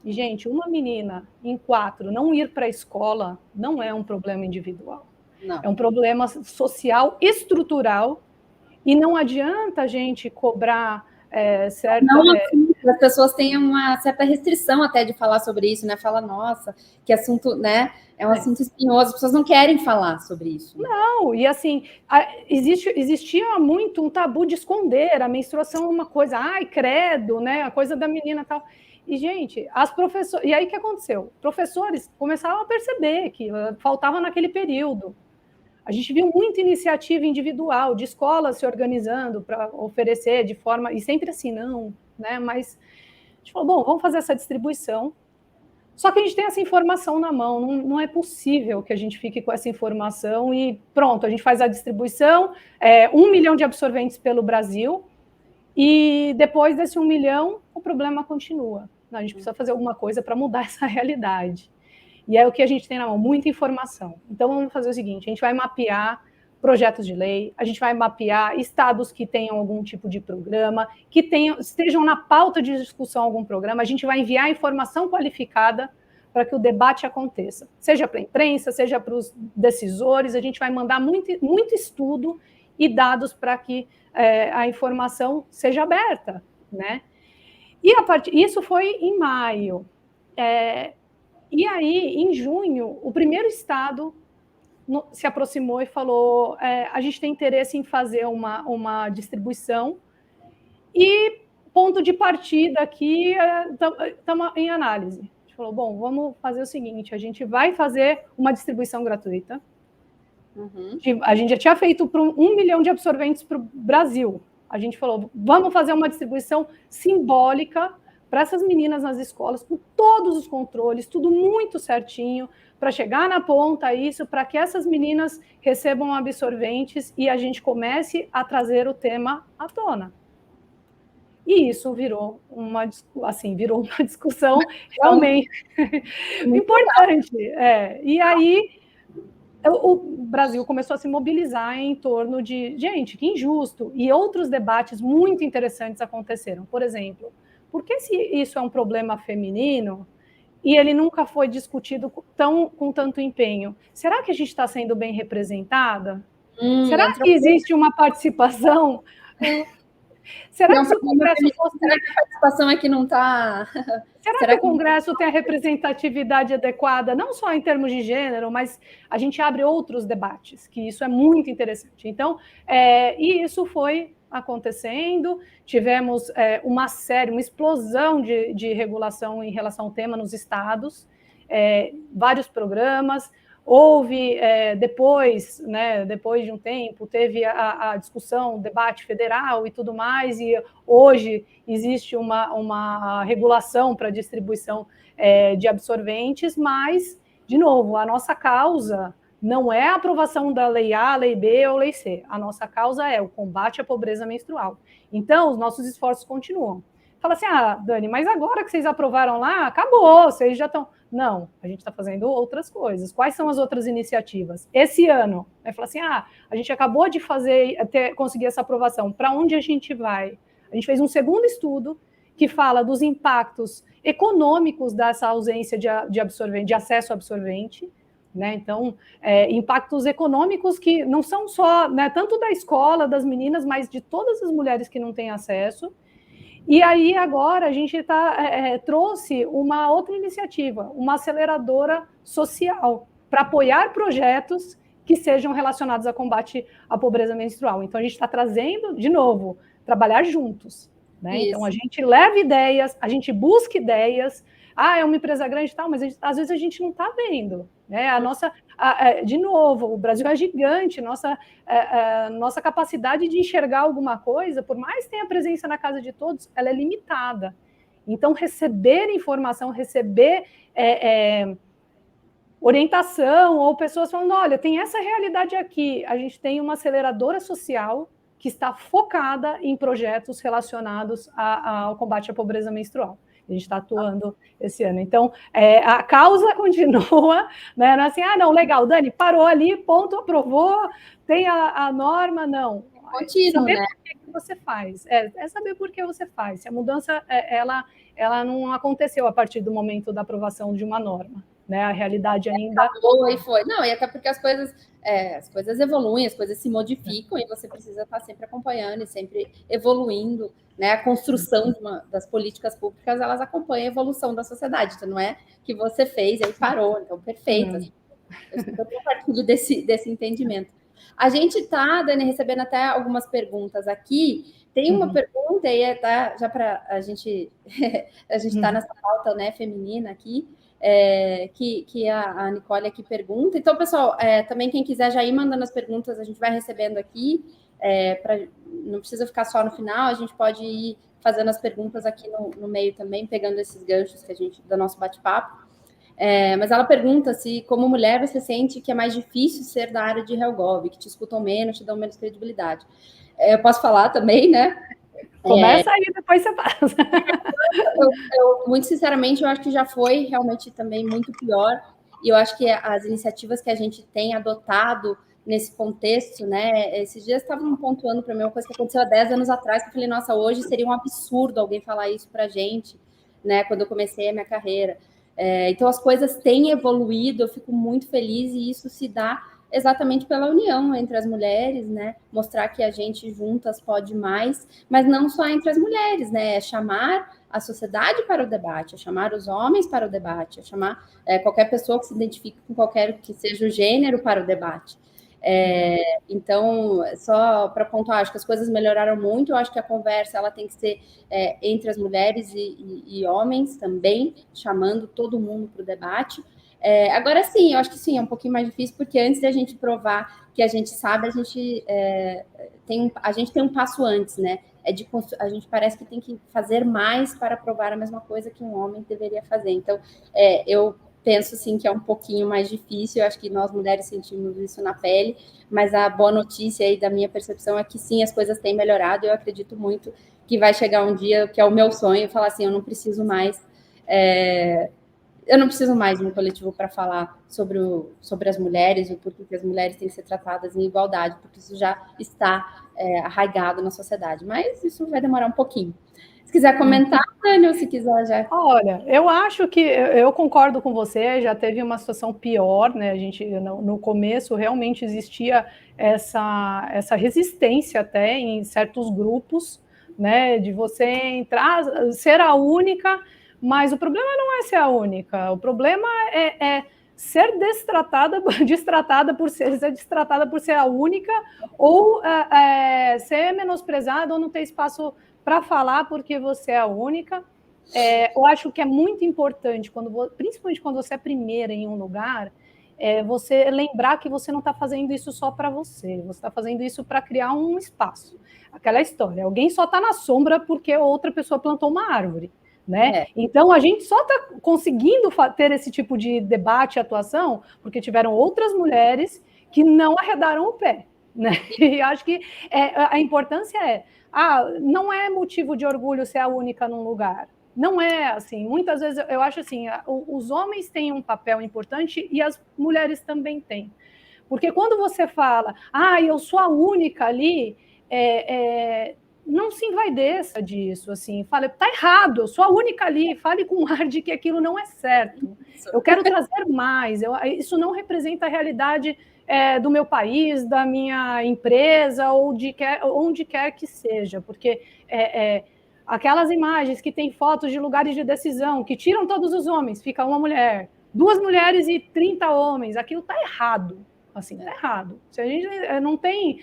E, gente, 1 menina em 4 não ir para a escola não é um problema individual. Não. É um problema social, estrutural, e não adianta a gente cobrar certa... Não, as pessoas têm uma certa restrição até de falar sobre isso, né? Fala, nossa, que assunto, né? É um assunto espinhoso, as pessoas não querem falar sobre isso. Né? Não, e assim, existia muito um tabu de esconder, a menstruação é uma coisa, ai, credo, né? A coisa da menina e tal. E, gente, e aí o que aconteceu? Professores começaram a perceber que faltava naquele período. A gente viu muita iniciativa individual, de escolas se organizando para oferecer de forma... E sempre assim, não, né? Mas a gente falou, bom, vamos fazer essa distribuição. Só que a gente tem essa informação na mão, não é possível que a gente fique com essa informação e pronto, a gente faz a distribuição, 1 milhão de absorventes pelo Brasil, e depois desse 1 milhão, o problema continua. A gente precisa fazer alguma coisa para mudar essa realidade. E é o que a gente tem na mão, muita informação. Então, vamos fazer o seguinte, a gente vai mapear projetos de lei, a gente vai mapear estados que tenham algum tipo de programa, que estejam na pauta de discussão algum programa, a gente vai enviar informação qualificada para que o debate aconteça, seja para a imprensa, seja para os decisores, a gente vai mandar muito estudo e dados para que a informação seja aberta, né? E isso foi em maio. E aí, em junho, o primeiro estado se aproximou e falou, a gente tem interesse em fazer uma distribuição e ponto de partida aqui, estamos em análise. A gente falou, bom, vamos fazer o seguinte, a gente vai fazer uma distribuição gratuita. A gente já tinha feito para 1 milhão de absorventes para o Brasil. A gente falou, vamos fazer uma distribuição simbólica para essas meninas nas escolas, com todos os controles, tudo muito certinho, para chegar na ponta isso, para que essas meninas recebam absorventes e a gente comece a trazer o tema à tona. E isso virou uma discussão realmente importante. E aí o Brasil começou a se mobilizar em torno de, gente, que injusto, e outros debates muito interessantes aconteceram. Por exemplo, por que se isso é um problema feminino e ele nunca foi discutido com tanto empenho? Será que a gente está sendo bem representada? Será que existe uma participação? Será que o Congresso... Será que a participação aqui não está... Será que o Congresso tem a representatividade adequada, não só em termos de gênero, mas a gente abre outros debates, que isso é muito interessante. Então, e isso foi acontecendo, tivemos uma explosão de regulação em relação ao tema nos estados, vários programas. Houve, depois de um tempo, teve a discussão, o debate federal e tudo mais, e hoje existe uma regulação para a distribuição de absorventes, mas, de novo, a nossa causa não é a aprovação da Lei A, Lei B ou Lei C. A nossa causa é o combate à pobreza menstrual. Então, os nossos esforços continuam. Fala assim, Dani, mas agora que vocês aprovaram lá, acabou, vocês já estão... Não, a gente está fazendo outras coisas. Quais são as outras iniciativas? Esse ano, fala assim, a gente acabou de conseguir essa aprovação. Para onde a gente vai? A gente fez um segundo estudo que fala dos impactos econômicos dessa ausência de absorvente, de acesso a absorvente, né? Então, impactos econômicos que não são só, né, tanto da escola, das meninas, mas de todas as mulheres que não têm acesso. E aí, agora, a gente trouxe uma outra iniciativa, uma aceleradora social, para apoiar projetos que sejam relacionados ao combate à pobreza menstrual. Então, a gente está trazendo, de novo, trabalhar juntos. Né? Então, a gente leva ideias, a gente busca ideias. É uma empresa grande e tal, mas às vezes a gente não está vendo. Né? De novo, o Brasil é gigante, nossa capacidade de enxergar alguma coisa, por mais que tenha presença na casa de todos, ela é limitada. Então, receber informação, receber orientação, ou pessoas falando, olha, tem essa realidade aqui, a gente tem uma aceleradora social que está focada em projetos relacionados ao combate à pobreza menstrual. A gente está atuando esse ano. Então, a causa continua, né? Não é assim, não, legal, Dani, parou ali, ponto, aprovou, tem a norma, não. Contínuo, saber né? por que você faz. Saber por que você faz. Se a mudança, ela não aconteceu a partir do momento da aprovação de uma norma. Né? A realidade ainda... Acabou e foi. Não, e até porque as coisas evoluem, as coisas se modificam e você precisa estar sempre acompanhando e sempre evoluindo, né? A construção das políticas públicas, elas acompanham a evolução da sociedade, então não é que você fez e aí parou, então perfeito. Eu compartilho desse entendimento. A gente está, Dani, recebendo até algumas perguntas aqui. Tem uma pergunta aí, já para a gente está nessa pauta, né, feminina aqui, que a Nicole aqui pergunta. Então, pessoal, também quem quiser já ir mandando as perguntas, a gente vai recebendo aqui, não precisa ficar só no final, a gente pode ir fazendo as perguntas aqui no meio também, pegando esses ganchos do nosso bate-papo. Mas ela pergunta se, como mulher, você sente que é mais difícil ser da área de HelpGov, que te escutam menos, te dão menos credibilidade. Eu posso falar também, né? Começa aí, depois você passa. Muito sinceramente, eu acho que já foi realmente também muito pior. E eu acho que as iniciativas que a gente tem adotado nesse contexto, né? Esses dias estavam pontuando para mim uma coisa que aconteceu há 10 anos atrás, que eu falei, nossa, hoje seria um absurdo alguém falar isso para a gente, né? Quando eu comecei a minha carreira. Então, as coisas têm evoluído, eu fico muito feliz, e isso se dá exatamente pela união entre as mulheres, né? Mostrar que a gente juntas pode mais, mas não só entre as mulheres, né? Chamar a sociedade para o debate, a chamar os homens para o debate, a chamar qualquer pessoa que se identifique com qualquer que seja o gênero para o debate. Então, só para pontuar, acho que as coisas melhoraram muito, eu acho que a conversa ela tem que ser entre as mulheres e homens também, chamando todo mundo para o debate. Agora sim, eu acho que sim, é um pouquinho mais difícil, porque antes de a gente provar que a gente sabe, a gente tem um passo antes, né? A gente parece que tem que fazer mais para provar a mesma coisa que um homem deveria fazer. Então, eu penso, sim, que é um pouquinho mais difícil, eu acho que nós mulheres sentimos isso na pele, mas a boa notícia aí da minha percepção é que sim, as coisas têm melhorado, eu acredito muito que vai chegar um dia, que é o meu sonho, falar assim, eu não preciso mais de um coletivo para falar sobre as mulheres, o porquê que as mulheres têm que ser tratadas em igualdade, porque isso já está arraigado na sociedade, mas isso vai demorar um pouquinho. Se quiser comentar, Dani, ou se quiser já... Olha, eu acho que eu concordo com você, já teve uma situação pior, né? A gente, no começo, realmente existia essa resistência até em certos grupos, né? De você entrar, ser a única, mas o problema não é ser a única, o problema é ser destratada por ser a única, ou ser menosprezada, ou não ter espaço para falar porque você é a única. Eu acho que é muito importante, principalmente quando você é primeira em um lugar, você lembrar que você não está fazendo isso só para você está fazendo isso para criar um espaço. Aquela história, alguém só está na sombra porque outra pessoa plantou uma árvore, né? Então, a gente só está conseguindo ter esse tipo de debate e atuação porque tiveram outras mulheres que não arredaram o pé, né? E acho que a importância não é motivo de orgulho ser a única num lugar. Não é assim. Muitas vezes eu acho assim, os homens têm um papel importante e as mulheres também têm. Porque quando você fala, eu sou a única ali, não se envaideça disso, assim, fala, tá errado, eu sou a única ali, fale com ar de que aquilo não é certo. Eu quero trazer mais, isso não representa a realidade do meu país, da minha empresa, ou onde quer que seja, porque aquelas imagens que tem fotos de lugares de decisão, que tiram todos os homens, fica uma mulher, 2 mulheres e 30 homens, aquilo está errado, assim, está errado. Se a gente não tem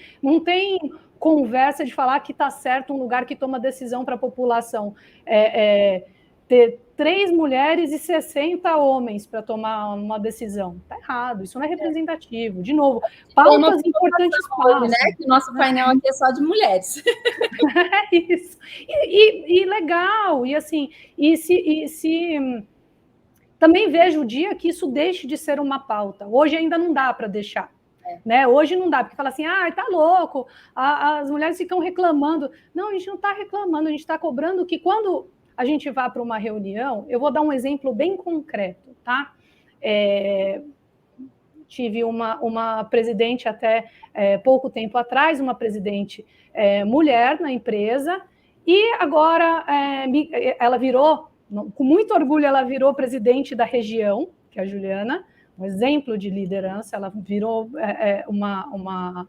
conversa de falar que está certo um lugar que toma decisão para a população, ter 3 mulheres e 60 homens para tomar uma decisão. Está errado, isso não é representativo. De novo, pautas importantes passam, né? Que o nosso painel aqui é só de mulheres. É isso. E legal, e assim, também vejo o dia que isso deixe de ser uma pauta. Hoje ainda não dá para deixar. Né? Hoje não dá, porque fala assim, tá louco, as mulheres ficam reclamando. Não, a gente não está reclamando, a gente está cobrando que quando a gente vá para uma reunião, eu vou dar um exemplo bem concreto, tá? Tive uma presidente até pouco tempo atrás, uma presidente mulher na empresa, e agora ela virou, com muito orgulho, ela virou presidente da região, que é a Juliana, um exemplo de liderança, ela virou uma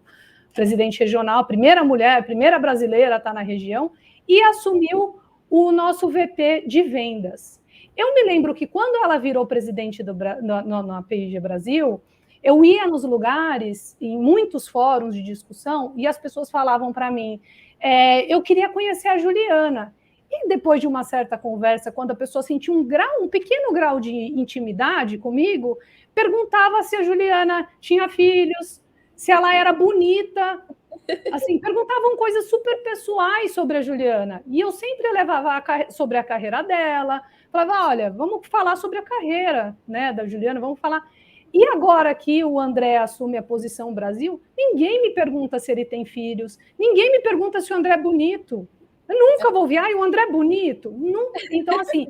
presidente regional, a primeira mulher, a primeira brasileira a estar na região, e assumiu o nosso VP de vendas. Eu me lembro que quando ela virou presidente na P&G Brasil, eu ia nos lugares, em muitos fóruns de discussão, e as pessoas falavam para mim, eu queria conhecer a Juliana. E depois de uma certa conversa, quando a pessoa sentia um pequeno grau de intimidade comigo, perguntava se a Juliana tinha filhos, se ela era bonita, assim, perguntavam coisas super pessoais sobre a Juliana. E eu sempre levava sobre a carreira dela, falava, olha, vamos falar sobre a carreira, né, da Juliana, vamos falar. E agora que o André assume a posição Brasil, ninguém me pergunta se ele tem filhos, ninguém me pergunta se o André é bonito. Eu nunca vou ouvir, o André é bonito. Nunca. Então, assim,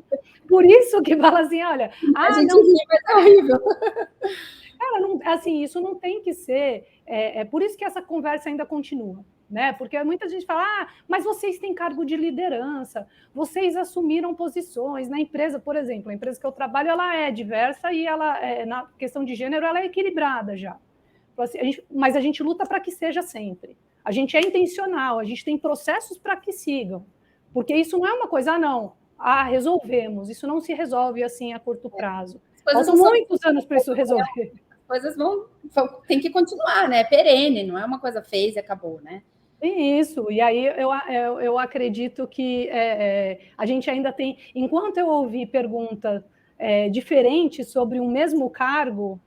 por isso que fala assim, olha... a gente ri, mas é horrível. Cara, assim, isso não tem que ser... por isso que essa conversa ainda continua, né? Porque muita gente fala, mas vocês têm cargo de liderança, vocês assumiram posições na empresa, por exemplo, a empresa que eu trabalho, ela é diversa e ela, na questão de gênero, ela é equilibrada já. Mas a gente luta para que seja sempre. A gente é intencional, a gente tem processos para que sigam. Porque isso não é uma coisa, resolvemos. Isso não se resolve assim a curto prazo. Faltam muitos anos para isso resolver. As coisas tem que continuar, né? É perene, não é uma coisa fez e acabou, né? Isso, e aí eu acredito que a gente ainda tem, enquanto eu ouvi pergunta diferente sobre um mesmo cargo,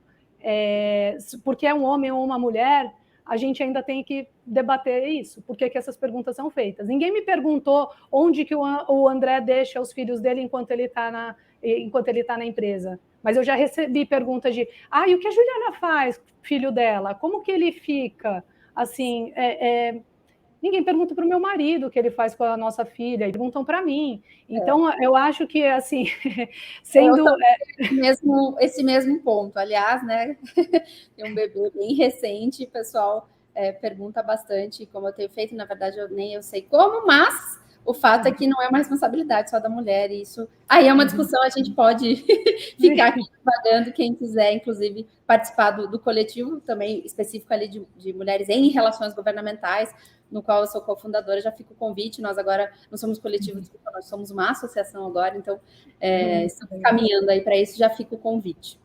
porque é um homem ou uma mulher, a gente ainda tem que debater isso, por que essas perguntas são feitas. Ninguém me perguntou onde que o André deixa os filhos dele enquanto ele está na empresa, mas eu já recebi perguntas de, e o que a Juliana faz, filho dela? Como que ele fica? Assim, ninguém pergunta para o meu marido o que ele faz com a nossa filha, e perguntam para mim. Então, eu acho que, assim, sendo... Esse mesmo ponto. Aliás, né, tem um bebê bem recente, o pessoal pergunta bastante, como eu tenho feito, na verdade, nem eu sei como, mas o fato é que não é uma responsabilidade só da mulher, e isso... Aí é uma discussão, a gente pode ficar aqui pagando, quem quiser, inclusive, participar do coletivo, também específico ali de mulheres em relações governamentais, no qual eu sou cofundadora, já fica o convite. Nós agora não somos coletivo, desculpa, nós somos uma associação agora, então estamos caminhando aí para isso, já fica o convite.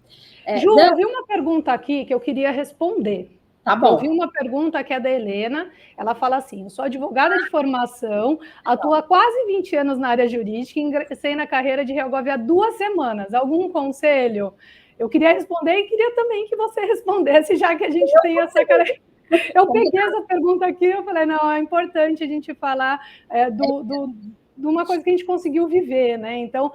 Ju, eu vi uma pergunta aqui que eu queria responder. Tá bom. Eu vi uma pergunta que é da Helena, ela fala assim, eu sou advogada de formação, atuo há quase 20 anos na área jurídica e ingressei na carreira de Realgov há 2 semanas. Algum conselho? Eu queria responder e queria também que você respondesse, já que a gente tem essa característica. Eu peguei essa pergunta aqui, eu falei, não, é importante a gente falar de uma coisa que a gente conseguiu viver, né? Então,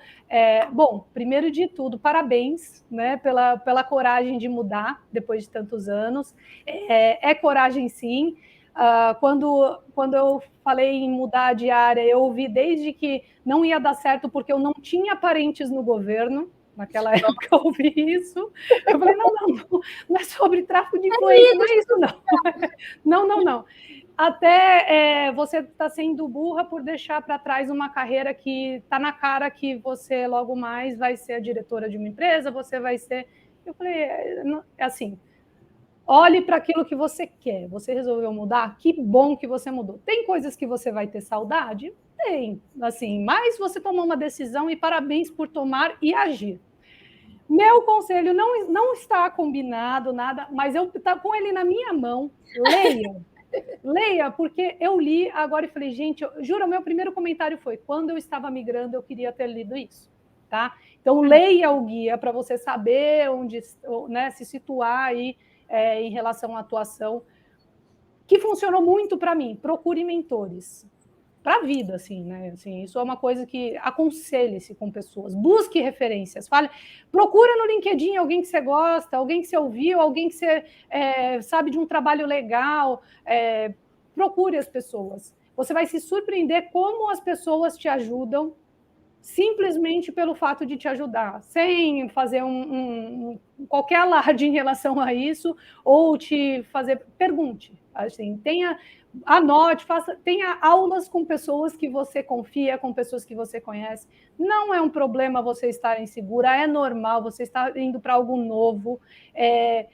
bom, primeiro de tudo, parabéns, né, pela coragem de mudar depois de tantos anos. É coragem, sim. Quando eu falei em mudar de área, eu ouvi desde que não ia dar certo porque eu não tinha parentes no governo. Naquela época eu ouvi isso. Eu falei, não é sobre tráfico de influência, não é isso, não. Não. Até você está sendo burra por deixar para trás uma carreira que está na cara que você logo mais vai ser a diretora de uma empresa, você vai ser... Eu falei, assim, olhe para aquilo que você quer. Você resolveu mudar? Que bom que você mudou. Tem coisas que você vai ter saudade? Tem, assim, mas você tomou uma decisão e parabéns por tomar e agir. Meu conselho não está combinado, nada, mas eu estou com ele na minha mão. Leia, porque eu li agora e falei, gente, juro, o meu primeiro comentário foi, quando eu estava migrando, eu queria ter lido isso, tá? Então, leia o guia para você saber onde, né, se situar aí em relação à atuação, que funcionou muito para mim. Procure mentores. Para a vida, assim, né? Assim, isso é uma coisa que aconselhe-se com pessoas, busque referências, procura no LinkedIn alguém que você gosta, alguém que você ouviu, alguém que você sabe de um trabalho legal, procure as pessoas. Você vai se surpreender como as pessoas te ajudam simplesmente pelo fato de te ajudar, sem fazer qualquer alarde em relação a isso, ou te fazer... Pergunte, assim, anote, tenha aulas com pessoas que você confia, com pessoas que você conhece. Não é um problema você estar insegura, é normal, você está indo para algo novo. É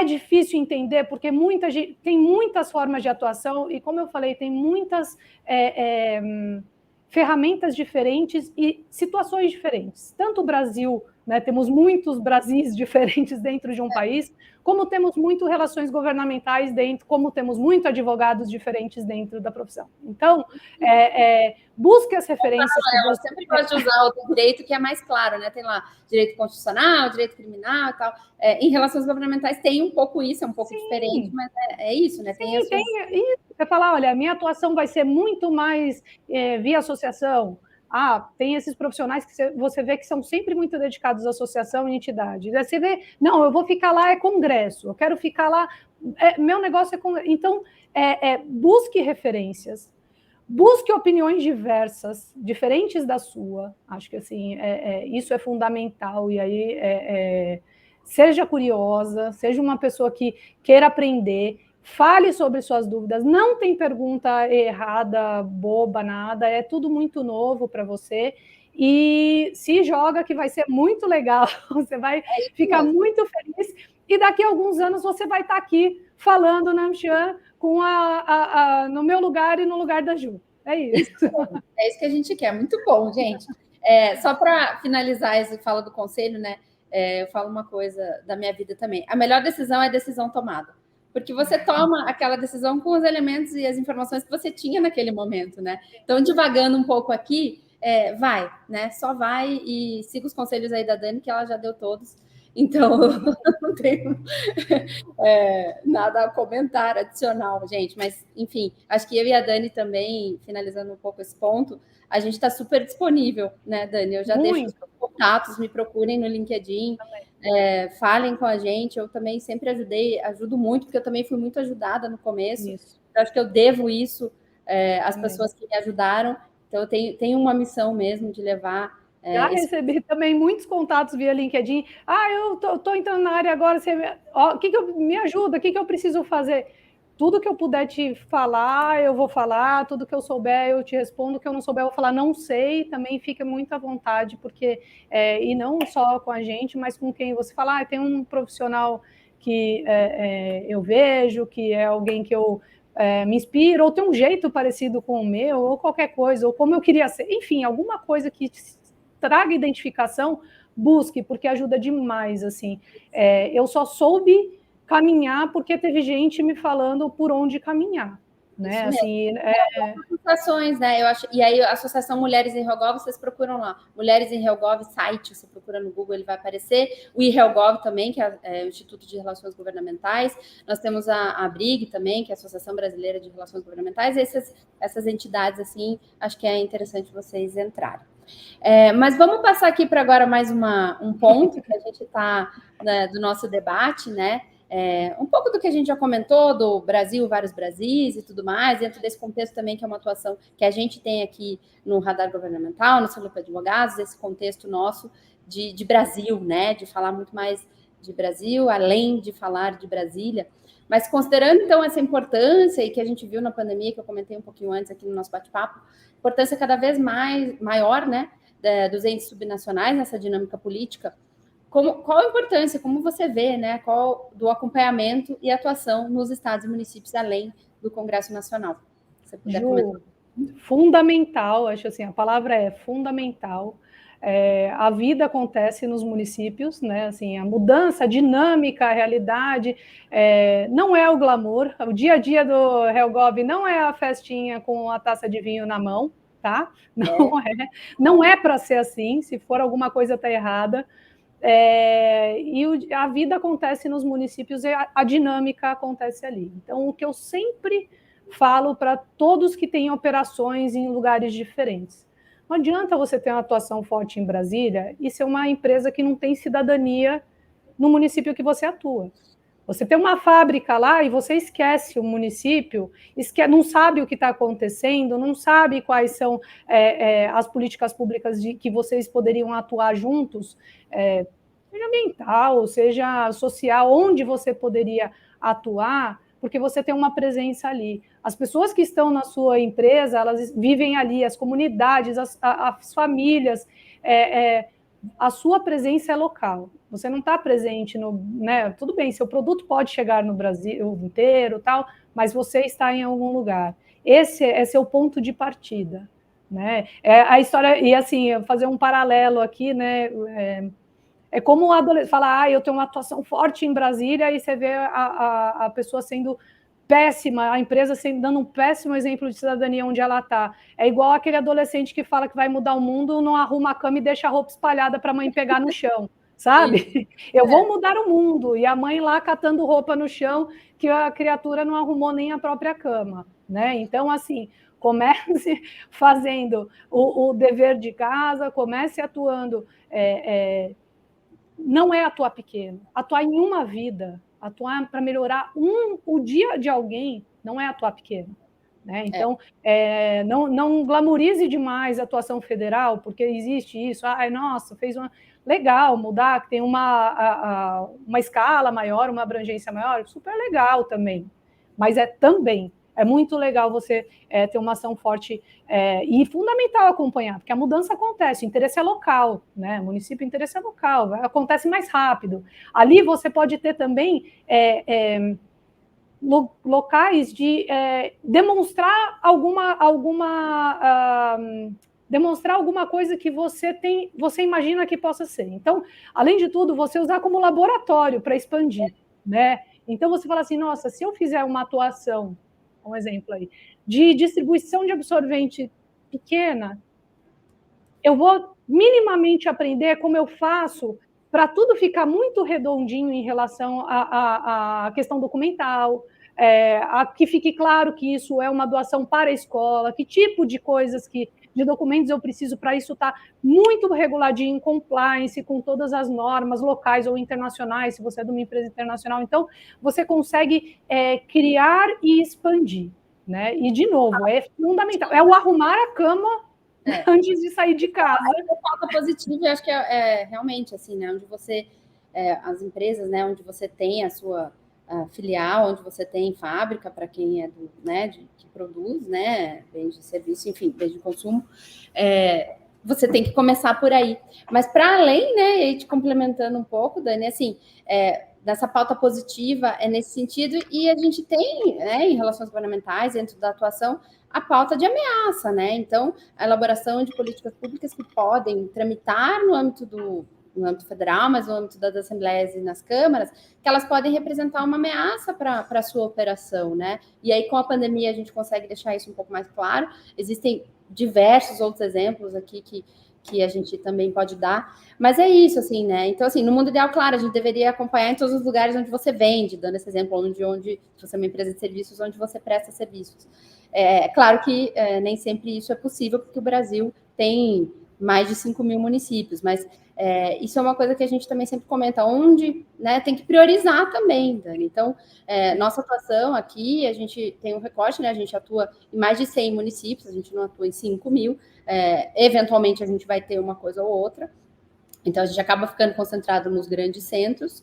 difícil entender, porque tem muitas formas de atuação, e como eu falei, tem muitas ferramentas diferentes e situações diferentes. Tanto o Brasil, né, temos muitos Brasis diferentes dentro de um país, como temos muito relações governamentais dentro, como temos muito advogados diferentes dentro da profissão. Então, busque as referências. Eu sempre gosto de usar o direito que é mais claro, né? Tem lá direito constitucional, direito criminal e tal. Em relações governamentais tem um pouco isso, é um pouco diferente, mas é isso, né? Tem isso. Você falar, olha, a minha atuação vai ser muito mais via associação. Tem esses profissionais que você vê que são sempre muito dedicados à associação e entidade. Daí você vê, não, eu vou ficar lá, é congresso, eu quero ficar lá, meu negócio é congresso. Então, busque referências, busque opiniões diversas, diferentes da sua. Acho que assim, isso é fundamental. E aí, seja curiosa, seja uma pessoa que queira aprender. Fale sobre suas dúvidas, não tem pergunta errada, boba, nada, é tudo muito novo para você, e se joga que vai ser muito legal, você vai ficar muito feliz, e daqui a alguns anos você vai estar aqui falando na AmCham no meu lugar e no lugar da Ju. É isso. É isso que a gente quer, muito bom, gente. Só para finalizar essa fala do conselho, né? Eu falo uma coisa da minha vida também. A melhor decisão é a decisão tomada. Porque você toma aquela decisão com os elementos e as informações que você tinha naquele momento, né? Então, divagando um pouco aqui, vai, né? Só vai e siga os conselhos aí da Dani, que ela já deu todos. Então, não tenho nada a comentar adicional, gente. Mas, enfim, acho que eu e a Dani também, finalizando um pouco esse ponto, a gente está super disponível, né, Dani? Eu já deixo os contatos, me procurem no LinkedIn, falem com a gente. Eu também sempre ajudo muito, porque eu também fui muito ajudada no começo. Eu acho que eu devo isso às pessoas que me ajudaram. Então, eu tenho uma missão mesmo de levar... Já recebi também muitos contatos via LinkedIn. Eu tô entrando na área agora, me ajuda, o que eu preciso fazer? Tudo que eu puder te falar, eu vou falar, tudo que eu souber, eu te respondo, o que eu não souber, eu vou falar, não sei, também fica muito à vontade, porque, e não só com a gente, mas com quem você fala, tem um profissional que eu vejo, que é alguém que eu me inspiro, ou tem um jeito parecido com o meu, ou qualquer coisa, ou como eu queria ser, enfim, alguma coisa que traga identificação, busque, porque ajuda demais, assim. Eu só soube caminhar porque teve gente me falando por onde caminhar, né? Assim, associações, né? Eu acho, e aí a Associação Mulheres em Helgov, vocês procuram lá, Mulheres em Helgov site, você procura no Google, ele vai aparecer. O IHelgov também, que é o Instituto de Relações Governamentais. Nós temos a BRIG também, que é a Associação Brasileira de Relações Governamentais. Essas entidades, assim, acho que é interessante vocês entrarem. Mas vamos passar aqui para agora mais um ponto que a gente está, né, do nosso debate, né? Um pouco do que a gente já comentou, do Brasil, vários Brasis e tudo mais, dentro desse contexto também, que é uma atuação que a gente tem aqui no Radar Governamental, no Celupa Advogados, esse contexto nosso de Brasil, né? De falar muito mais de Brasil, além de falar de Brasília. Mas considerando, então, essa importância, e que a gente viu na pandemia, que eu comentei um pouquinho antes aqui no nosso bate-papo, importância cada vez maior, né, dos entes subnacionais nessa dinâmica política, qual a importância, como você vê, né, do acompanhamento e atuação nos estados e municípios, além do Congresso Nacional? Se você puder comentar. Fundamental, acho assim, a palavra é fundamental. A vida acontece nos municípios, né? Assim, a mudança, a dinâmica, a realidade, não é o glamour. O dia a dia do Helgov não é a festinha com a taça de vinho na mão, tá? Não é para ser assim. Se for alguma coisa tá errada. E a vida acontece nos municípios e a dinâmica acontece ali. Então, o que eu sempre falo para todos que têm operações em lugares diferentes: não adianta você ter uma atuação forte em Brasília e ser uma empresa que não tem cidadania no município que você atua. Você tem uma fábrica lá e você esquece o município, não sabe o que está acontecendo, não sabe quais são as políticas públicas que vocês poderiam atuar juntos, seja ambiental, seja social, onde você poderia atuar, porque você tem uma presença ali. As pessoas que estão na sua empresa, elas vivem ali, as comunidades, as famílias, a sua presença é local. Você não está presente né? Tudo bem, seu produto pode chegar no Brasil inteiro, tal, mas você está em algum lugar. Esse é seu ponto de partida, né? A história, e assim, fazer um paralelo aqui, né? É como o adolescente falar, eu tenho uma atuação forte em Brasília, e você vê a pessoa sendo péssima, a empresa dando um péssimo exemplo de cidadania onde ela está. É igual aquele adolescente que fala que vai mudar o mundo, não arruma a cama e deixa a roupa espalhada para a mãe pegar no chão, sabe? Eu vou mudar o mundo, e a mãe lá catando roupa no chão, que a criatura não arrumou nem a própria cama, né? Então, assim, comece fazendo o dever de casa, comece atuando. Não é atuar pequeno, atuar em uma vida, atuar para melhorar o dia de alguém, não é atuar pequeno, né? Então, não glamorize demais a atuação federal, porque existe isso. Nossa, fez legal mudar, que tem uma escala maior, uma abrangência maior, super legal também, mas também é muito legal você ter uma ação forte e fundamental acompanhar, porque a mudança acontece, o interesse é local, né? O município, o interesse é local, acontece mais rápido. Ali você pode ter também locais de demonstrar alguma demonstrar alguma coisa que você imagina que possa ser. Então, além de tudo, você usar como laboratório para expandir, né? Então, você fala assim, nossa, se eu fizer uma atuação, um exemplo aí, de distribuição de absorvente pequena, eu vou minimamente aprender como eu faço para tudo ficar muito redondinho em relação à questão documental, que fique claro que isso é uma doação para a escola, que tipo de coisas de documentos eu preciso para isso estar muito reguladinho, em compliance com todas as normas locais ou internacionais, se você é de uma empresa internacional. Então, você consegue criar e expandir, né? E, de novo, é fundamental. É o arrumar a cama antes de sair de casa. A pauta positiva, eu acho que é realmente assim, né? Onde você, as empresas, né? Onde você tem a sua filial, onde você tem fábrica para quem é que produz, né? Bens de serviço, enfim, bens de consumo. Você tem que começar por aí. Mas para além, né? E te complementando um pouco, Dani, assim, dessa pauta positiva é nesse sentido, e a gente tem, né, em relações governamentais, dentro da atuação, a pauta de ameaça, né? Então, a elaboração de políticas públicas que podem tramitar no âmbito federal, mas no âmbito das assembleias e nas câmaras, que elas podem representar uma ameaça para a sua operação, né? E aí, com a pandemia, a gente consegue deixar isso um pouco mais claro. Existem diversos outros exemplos aqui que a gente também pode dar, mas é isso, assim, né? Então, assim, no mundo ideal, claro, a gente deveria acompanhar em todos os lugares onde você vende, dando esse exemplo, onde se você é uma empresa de serviços, onde você presta serviços. Claro que nem sempre isso é possível, porque o Brasil tem mais de 5 mil municípios, mas isso é uma coisa que a gente também sempre comenta, onde, né, tem que priorizar também, Dani. Então, nossa atuação aqui, a gente tem um recorte, né, a gente atua em mais de 100 municípios, a gente não atua em 5 mil, eventualmente a gente vai ter uma coisa ou outra, então a gente acaba ficando concentrado nos grandes centros,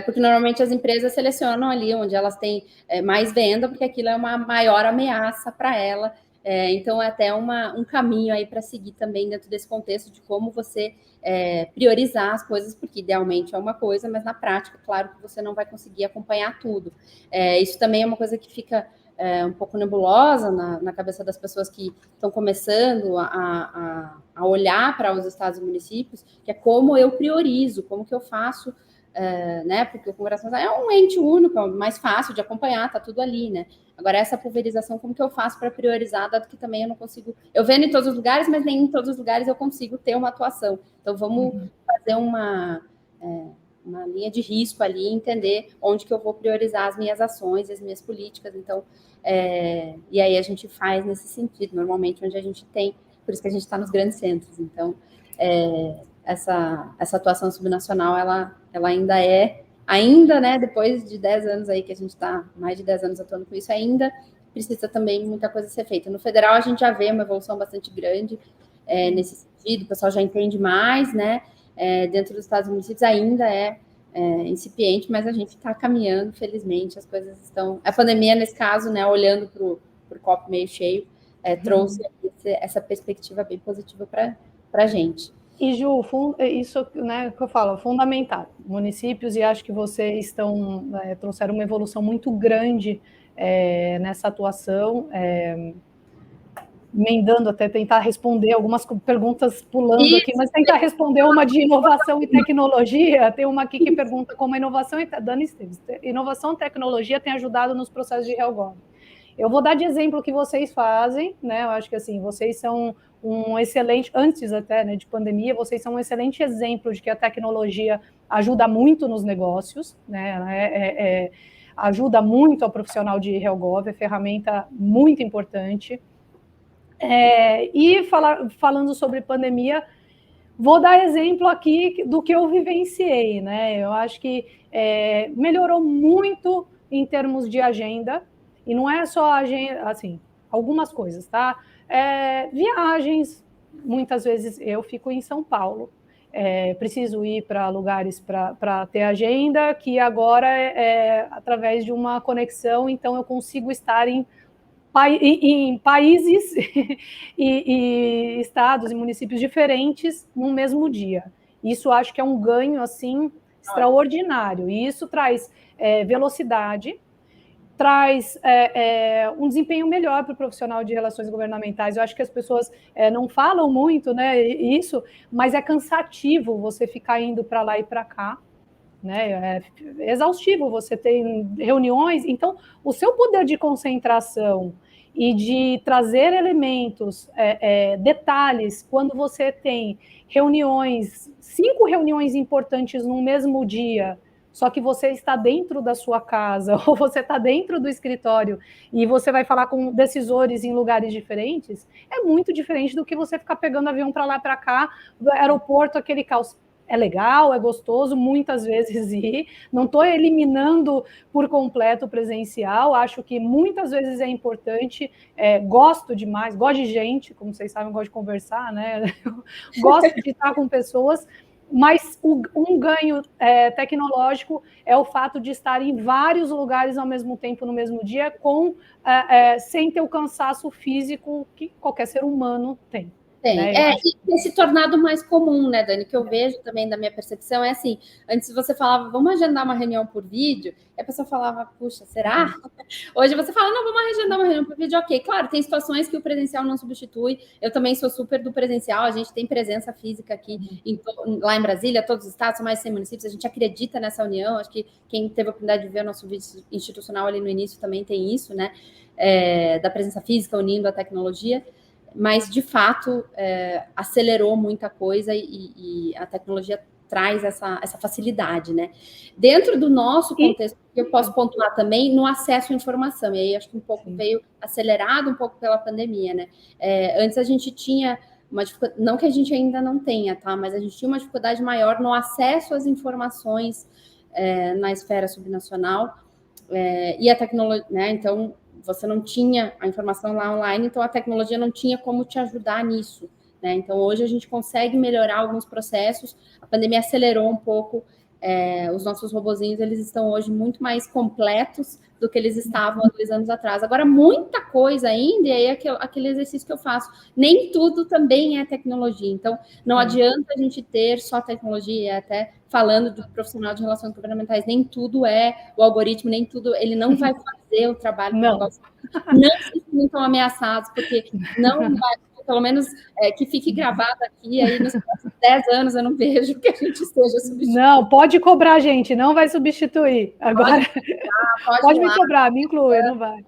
porque normalmente as empresas selecionam ali onde elas têm mais venda, porque aquilo é uma maior ameaça para ela. Então, é até um caminho aí para seguir também dentro desse contexto de como você priorizar as coisas, porque idealmente é uma coisa, mas na prática, claro que você não vai conseguir acompanhar tudo. Isso também é uma coisa que fica um pouco nebulosa na cabeça das pessoas que estão começando a olhar para os estados e municípios, que é como eu priorizo, como que eu faço, né? Porque o Congresso é um ente único, é mais fácil de acompanhar, está tudo ali, né? Agora, essa pulverização, como que eu faço para priorizar, dado que também eu não consigo... Eu vendo em todos os lugares, mas nem em todos os lugares eu consigo ter uma atuação. Então, vamos fazer uma linha de risco ali, entender onde que eu vou priorizar as minhas ações, as minhas políticas. Então, e aí a gente faz nesse sentido, normalmente, onde a gente tem... Por isso que a gente está nos grandes centros. Então, essa atuação subnacional, ela ainda, né, depois de 10 anos aí, que a gente está mais de 10 anos atuando com isso, ainda precisa também muita coisa ser feita. No federal, a gente já vê uma evolução bastante grande nesse sentido, o pessoal já entende mais, né? Dentro dos estados e municípios ainda incipiente, mas a gente está caminhando, felizmente, as coisas estão... A pandemia, nesse caso, né, olhando para o copo meio cheio, trouxe essa perspectiva bem positiva para a gente. E, Ju, isso, né, que eu falo, fundamental. Municípios, e acho que vocês trouxeram uma evolução muito grande nessa atuação, emendando até tentar responder algumas perguntas pulando aqui, mas tentar responder uma de inovação e tecnologia. Tem uma aqui que pergunta como a inovação e tecnologia tem ajudado nos processos de RealGov. Eu vou dar de exemplo o que vocês fazem, né? Eu acho que assim, vocês são um excelente, antes até, né, de pandemia, vocês são um excelente exemplo de que a tecnologia ajuda muito nos negócios, né? Ajuda muito ao profissional de RealGov, é ferramenta muito importante. E falando sobre pandemia, vou dar exemplo aqui do que eu vivenciei, né? Eu acho que melhorou muito em termos de agenda, e não é só agenda, assim, algumas coisas, tá? Viagens, muitas vezes eu fico em São Paulo, preciso ir para lugares para ter agenda, que agora através de uma conexão, então eu consigo estar em países e estados e municípios diferentes no mesmo dia. Isso acho que é um ganho assim extraordinário, e isso traz velocidade, traz um desempenho melhor para o profissional de relações governamentais. Eu acho que as pessoas não falam muito, né, isso, mas é cansativo você ficar indo para lá e para cá, né? É exaustivo, você tem reuniões, então o seu poder de concentração e de trazer elementos, detalhes, quando você tem reuniões, 5 reuniões importantes no mesmo dia, só que você está dentro da sua casa, ou você está dentro do escritório, e você vai falar com decisores em lugares diferentes, é muito diferente do que você ficar pegando avião para lá e para cá, do aeroporto, aquele caos. É legal, é gostoso, muitas vezes ir. Não estou eliminando por completo o presencial, acho que muitas vezes é importante, gosto demais, gosto de gente, como vocês sabem, gosto de conversar, né? Gosto de estar com pessoas, mas um ganho tecnológico é o fato de estar em vários lugares ao mesmo tempo, no mesmo dia, sem ter o cansaço físico que qualquer ser humano tem. Tem, né? E tem se tornado mais comum, né, Dani? Que eu vejo também da minha percepção é assim: antes você falava, vamos agendar uma reunião por vídeo, e a pessoa falava, puxa, será? Hoje você fala, não, vamos agendar uma reunião por vídeo, ok. Claro, tem situações que o presencial não substitui, eu também sou super do presencial, a gente tem presença física aqui lá em Brasília, todos os estados, são mais de 100 municípios, a gente acredita nessa união, acho que quem teve a oportunidade de ver o nosso vídeo institucional ali no início também tem isso, né? Da presença física unindo a tecnologia. Mas, de fato, acelerou muita coisa e a tecnologia traz essa facilidade, né? Dentro do nosso contexto, eu posso pontuar também no acesso à informação, e aí acho que um pouco veio acelerado um pouco pela pandemia, né? Antes a gente tinha uma dificuldade, não que a gente ainda não tenha, tá? Mas a gente tinha uma dificuldade maior no acesso às informações na esfera subnacional e a tecnologia, né? Então, você não tinha a informação lá online, então a tecnologia não tinha como te ajudar nisso, né? Então, hoje a gente consegue melhorar alguns processos, a pandemia acelerou um pouco, os nossos robozinhos, eles estão hoje muito mais completos do que eles estavam há 2 anos atrás. Agora, muita coisa ainda, e aí aquele exercício que eu faço, nem tudo também é tecnologia, então não adianta a gente ter só tecnologia, até falando do profissional de relações governamentais, nem tudo é o algoritmo, nem tudo, ele não vai fazer o trabalho que o negócio. Não se sintam ameaçados, porque não vai, pelo menos que fique gravado aqui, aí nos próximos 10 anos eu não vejo que a gente esteja substituindo. Não, pode cobrar, gente, não vai substituir. Agora, pode me cobrar, me inclui, não vai.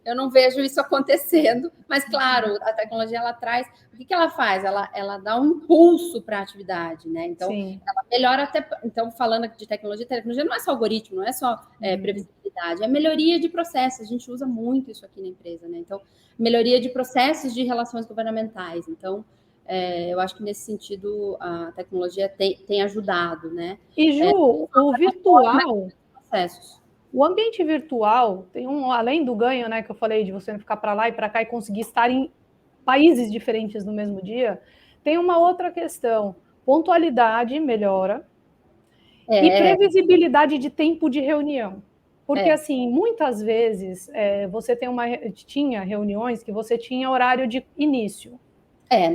Eu não vejo isso acontecendo, mas, claro, a tecnologia, ela traz... O que ela faz? Ela dá um impulso para a atividade, né? Então, ela melhora até... Então, falando de tecnologia não é só algoritmo, não é só previsibilidade, é melhoria de processos. A gente usa muito isso aqui na empresa, né? Então, melhoria de processos de relações governamentais. Então, eu acho que, nesse sentido, a tecnologia tem ajudado, né? E, Ju, o virtual... Processos. O ambiente virtual tem além do ganho, né, que eu falei de você ficar para lá e para cá e conseguir estar em países diferentes no mesmo dia, tem uma outra questão. Pontualidade melhora e previsibilidade de tempo de reunião. Porque, assim, muitas vezes você tinha reuniões que você tinha horário de início.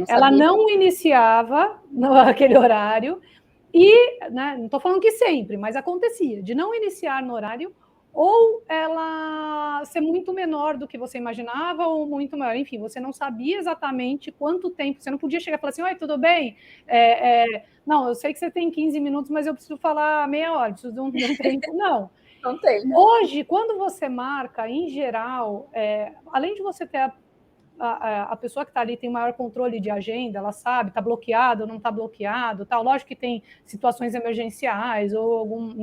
Ela não iniciava naquele horário e, né, não estou falando que sempre, mas acontecia de não iniciar no horário ou ela ser muito menor do que você imaginava, ou muito maior. Enfim, você não sabia exatamente quanto tempo. Você não podia chegar e falar assim, oi, tudo bem? Não, eu sei que você tem 15 minutos, mas eu preciso falar meia hora, preciso de um tempo. Não. Não tem. Hoje, quando você marca, em geral, além de você ter a pessoa que está ali tem maior controle de agenda, ela sabe, está bloqueado ou não está bloqueado, tal. Lógico que tem situações emergenciais ou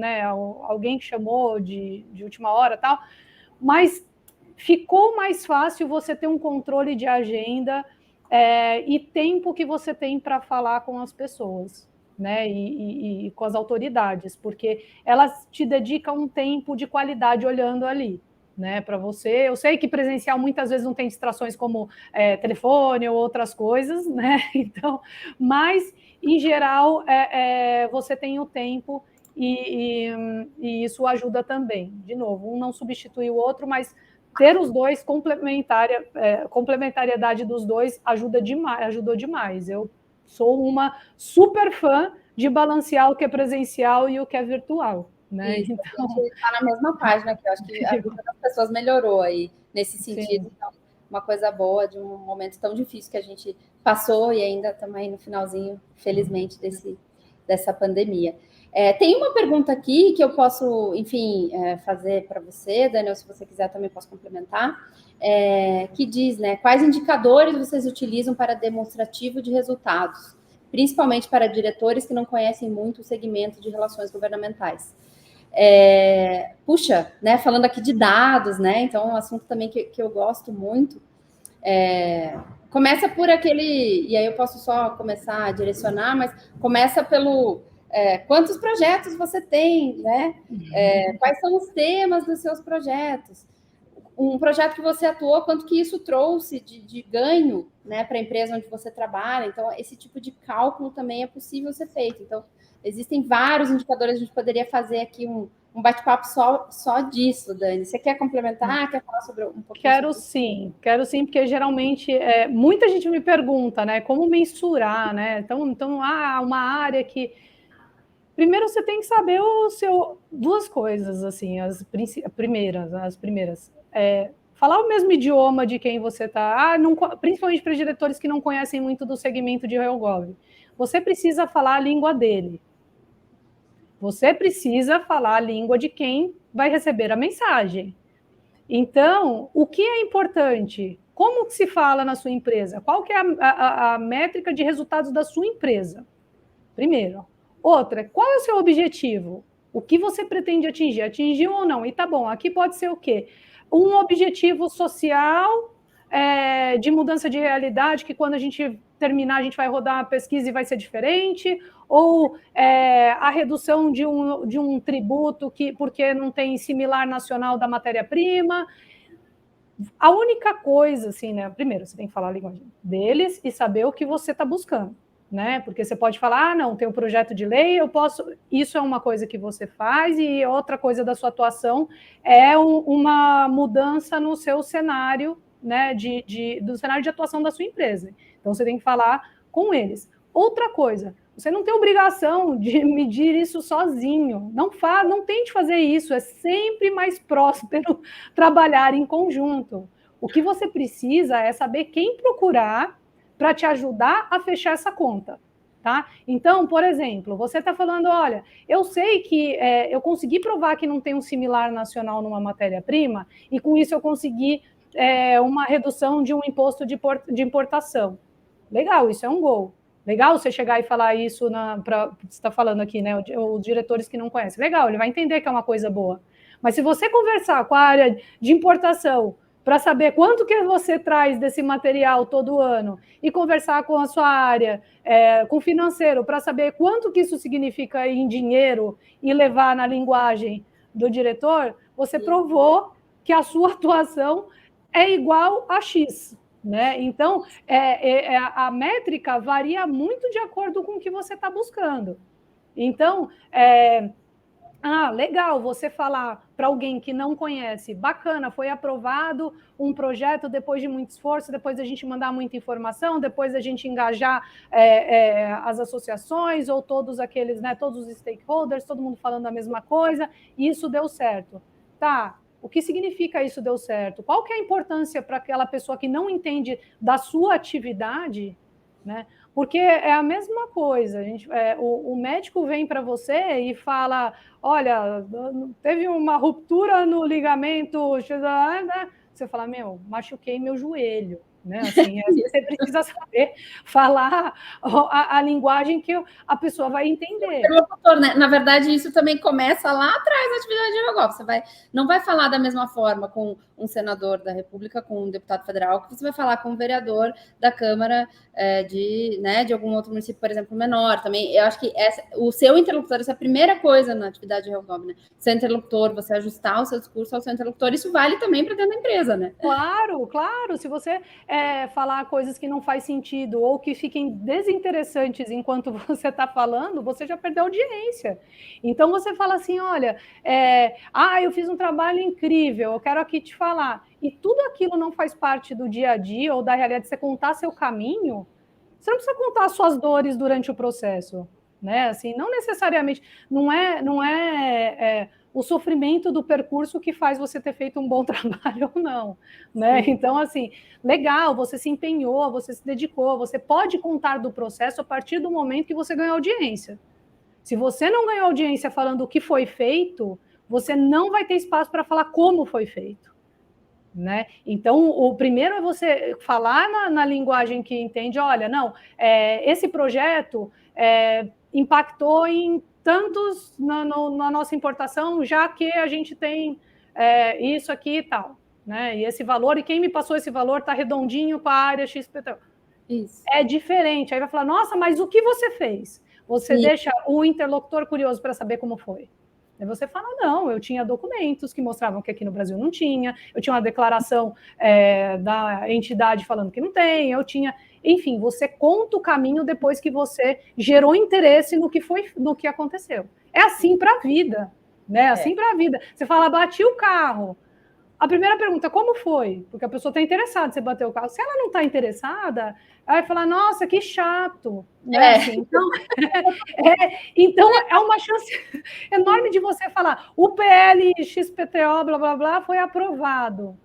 alguém que chamou de última hora, tal, mas ficou mais fácil você ter um controle de agenda e tempo que você tem para falar com as pessoas, né, e com as autoridades, porque elas te dedicam um tempo de qualidade olhando ali, né, para você. Eu sei que presencial muitas vezes não tem distrações como telefone ou outras coisas, né? Então, mas em geral você tem o tempo e isso ajuda também. De novo, um não substitui o outro, mas ter os dois, complementariedade dos dois ajudou demais. Eu sou uma super fã de balancear o que é presencial e o que é virtual. né? Isso, então... a gente está na mesma página aqui. Eu acho que a vida das pessoas melhorou aí nesse sentido. Sim. Então, uma coisa boa de um momento tão difícil que a gente passou e ainda estamos aí no finalzinho, felizmente, dessa pandemia. Tem uma pergunta aqui que eu posso, enfim, fazer para você, Daniel, se você quiser também posso complementar, que diz, né, quais indicadores vocês utilizam para demonstrativo de resultados, principalmente para diretores que não conhecem muito o segmento de relações governamentais. Puxa, né, falando aqui de dados, né, então é um assunto também que eu gosto muito, começa por aquele, e aí eu posso só começar a direcionar, mas começa pelo quantos projetos você tem, né? Quais são os temas dos seus projetos? Um projeto que você atuou, quanto que isso trouxe de ganho, né, para a empresa onde você trabalha? Então, esse tipo de cálculo também é possível ser feito. Então, existem vários indicadores, a gente poderia fazer aqui um bate-papo só disso, Dani. Você quer complementar? Quer falar sobre um pouquinho? Quero sim, porque geralmente muita gente me pergunta, né, como mensurar, né? Então uma área que primeiro você tem que saber duas coisas, assim, as primeiras. Falar o mesmo idioma de quem você está, principalmente para diretores que não conhecem muito do segmento de RealGov. Você precisa falar a língua dele. Você precisa falar a língua de quem vai receber a mensagem. Então, o que é importante? Como que se fala na sua empresa? Qual que é a métrica de resultados da sua empresa? Primeiro. Outra, qual é o seu objetivo? O que você pretende atingir? Atingiu ou não? E tá bom, aqui pode ser o quê? Um objetivo social de mudança de realidade, que quando a gente terminar, a gente vai rodar uma pesquisa e vai ser diferente, ou a redução de um tributo porque não tem similar nacional da matéria-prima. A única coisa, assim, né? Primeiro, você tem que falar a linguagem deles e saber o que você está buscando, né? Porque você pode falar, não, tem um projeto de lei, eu posso... Isso é uma coisa que você faz, e outra coisa da sua atuação é uma mudança no seu cenário, né? Do cenário de atuação da sua empresa. Então, você tem que falar com eles. Outra coisa, você não tem obrigação de medir isso sozinho. Não tente fazer isso. É sempre mais próspero trabalhar em conjunto. O que você precisa é saber quem procurar para te ajudar a fechar essa conta. Tá? Então, por exemplo, você está falando, olha, eu sei que eu consegui provar que não tem um similar nacional numa matéria-prima, e com isso eu consegui uma redução de um imposto de importação. Legal, isso é um gol. Legal você chegar e falar isso você está falando aqui, né? Os diretores que não conhecem. Legal, ele vai entender que é uma coisa boa. Mas se você conversar com a área de importação para saber quanto que você traz desse material todo ano e conversar com a sua área, com o financeiro, para saber quanto que isso significa em dinheiro e levar na linguagem do diretor, você provou que a sua atuação é igual a X. Né? Então, a métrica varia muito de acordo com o que você está buscando. Então, legal, você falar para alguém que não conhece, bacana, foi aprovado um projeto depois de muito esforço, depois da gente mandar muita informação, depois da gente engajar as associações ou todos aqueles, né, todos os stakeholders, todo mundo falando a mesma coisa, e isso deu certo. Tá. O que significa isso deu certo? Qual que é a importância para aquela pessoa que não entende da sua atividade, né? Porque é a mesma coisa. O médico vem para você e fala, olha, teve uma ruptura no ligamento, você fala, machuquei meu joelho. Né? Assim, você precisa saber falar a linguagem que a pessoa vai entender. Né? Na verdade, isso também começa lá atrás da atividade de RealGov. Você não vai falar da mesma forma com um senador da República, com um deputado federal, que você vai falar com um vereador da Câmara de algum outro município, por exemplo, menor. Também, eu acho que o seu interlocutor, essa é a primeira coisa na atividade de RealGov, né? Seu interlocutor, você ajustar o seu discurso ao seu interlocutor, isso vale também para dentro da empresa, né? Claro, claro. Se você falar coisas que não faz sentido ou que fiquem desinteressantes enquanto você está falando, você já perdeu audiência. Então, você fala assim, olha, eu fiz um trabalho incrível, eu quero aqui te falar. E tudo aquilo não faz parte do dia a dia ou da realidade de você contar seu caminho, você não precisa contar suas dores durante o processo. né? Assim, não necessariamente, não é o sofrimento do percurso que faz você ter feito um bom trabalho ou não, né? Então, assim, legal, você se empenhou, você se dedicou, você pode contar do processo a partir do momento que você ganhou audiência. Se você não ganhou audiência falando o que foi feito, você não vai ter espaço para falar como foi feito, né? Então, o primeiro é você falar na linguagem que entende, olha, não, esse projeto impactou em tantos na nossa importação, já que a gente tem isso aqui e tal, né? E esse valor, e quem me passou esse valor está redondinho com a área XPTO. Isso. É diferente. Aí vai falar, nossa, mas o que você fez? Você deixa o interlocutor curioso para saber como foi. Aí você fala, não, eu tinha documentos que mostravam que aqui no Brasil não tinha, eu tinha uma declaração da entidade falando que não tem, eu tinha... Enfim, você conta o caminho depois que você gerou interesse no que aconteceu. É assim para a vida, né? Assim para a vida. Você fala, bati o carro. A primeira pergunta, como foi? Porque a pessoa está interessada em você bater o carro. Se ela não está interessada, ela vai falar, nossa, que chato. Né? Assim, então, é uma chance enorme de você falar, o PL XPTO, blá, blá, blá, foi aprovado.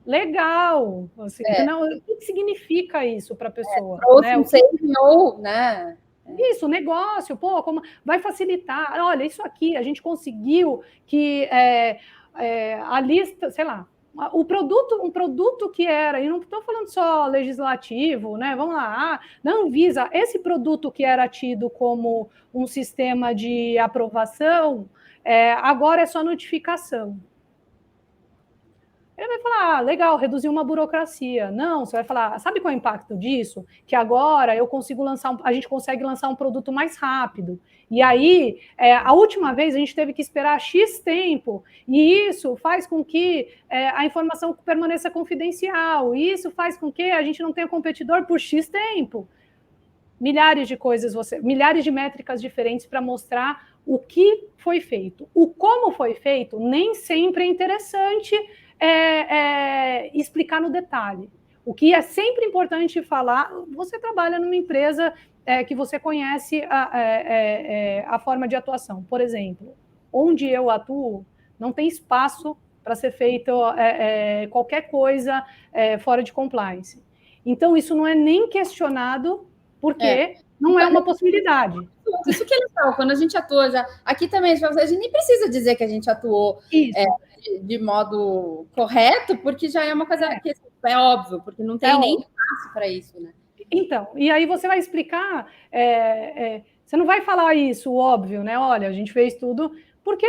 Legal. Assim, não, o que significa isso para a pessoa? Né? Ou, né? Isso, negócio, pô, como vai facilitar. Olha, isso aqui, a gente conseguiu que a lista, sei lá, um produto que era, e não estou falando só legislativo, né? Vamos lá, na Anvisa, esse produto que era tido como um sistema de aprovação, agora é só notificação. Ele vai falar, legal, reduziu uma burocracia. Não, você vai falar, sabe qual é o impacto disso? Que agora a gente consegue lançar um produto mais rápido. E aí, a última vez a gente teve que esperar X tempo, e isso faz com que a informação permaneça confidencial, e isso faz com que a gente não tenha competidor por X tempo. Milhares de coisas, milhares de métricas diferentes para mostrar o que foi feito. O como foi feito nem sempre é interessante explicar no detalhe. O que é sempre importante falar, você trabalha numa empresa que você conhece a forma de atuação. Por exemplo, onde eu atuo, não tem espaço para ser feito qualquer coisa fora de compliance. Então, isso não é nem questionado, porque não é uma possibilidade. Isso que é legal, quando a gente atua já... Aqui também, a gente nem precisa dizer que a gente atuou de modo correto, porque já é uma coisa que é óbvio, porque não tem nem espaço para isso, né? Então, e aí você vai explicar, você não vai falar isso, óbvio, né? Olha, a gente fez tudo, porque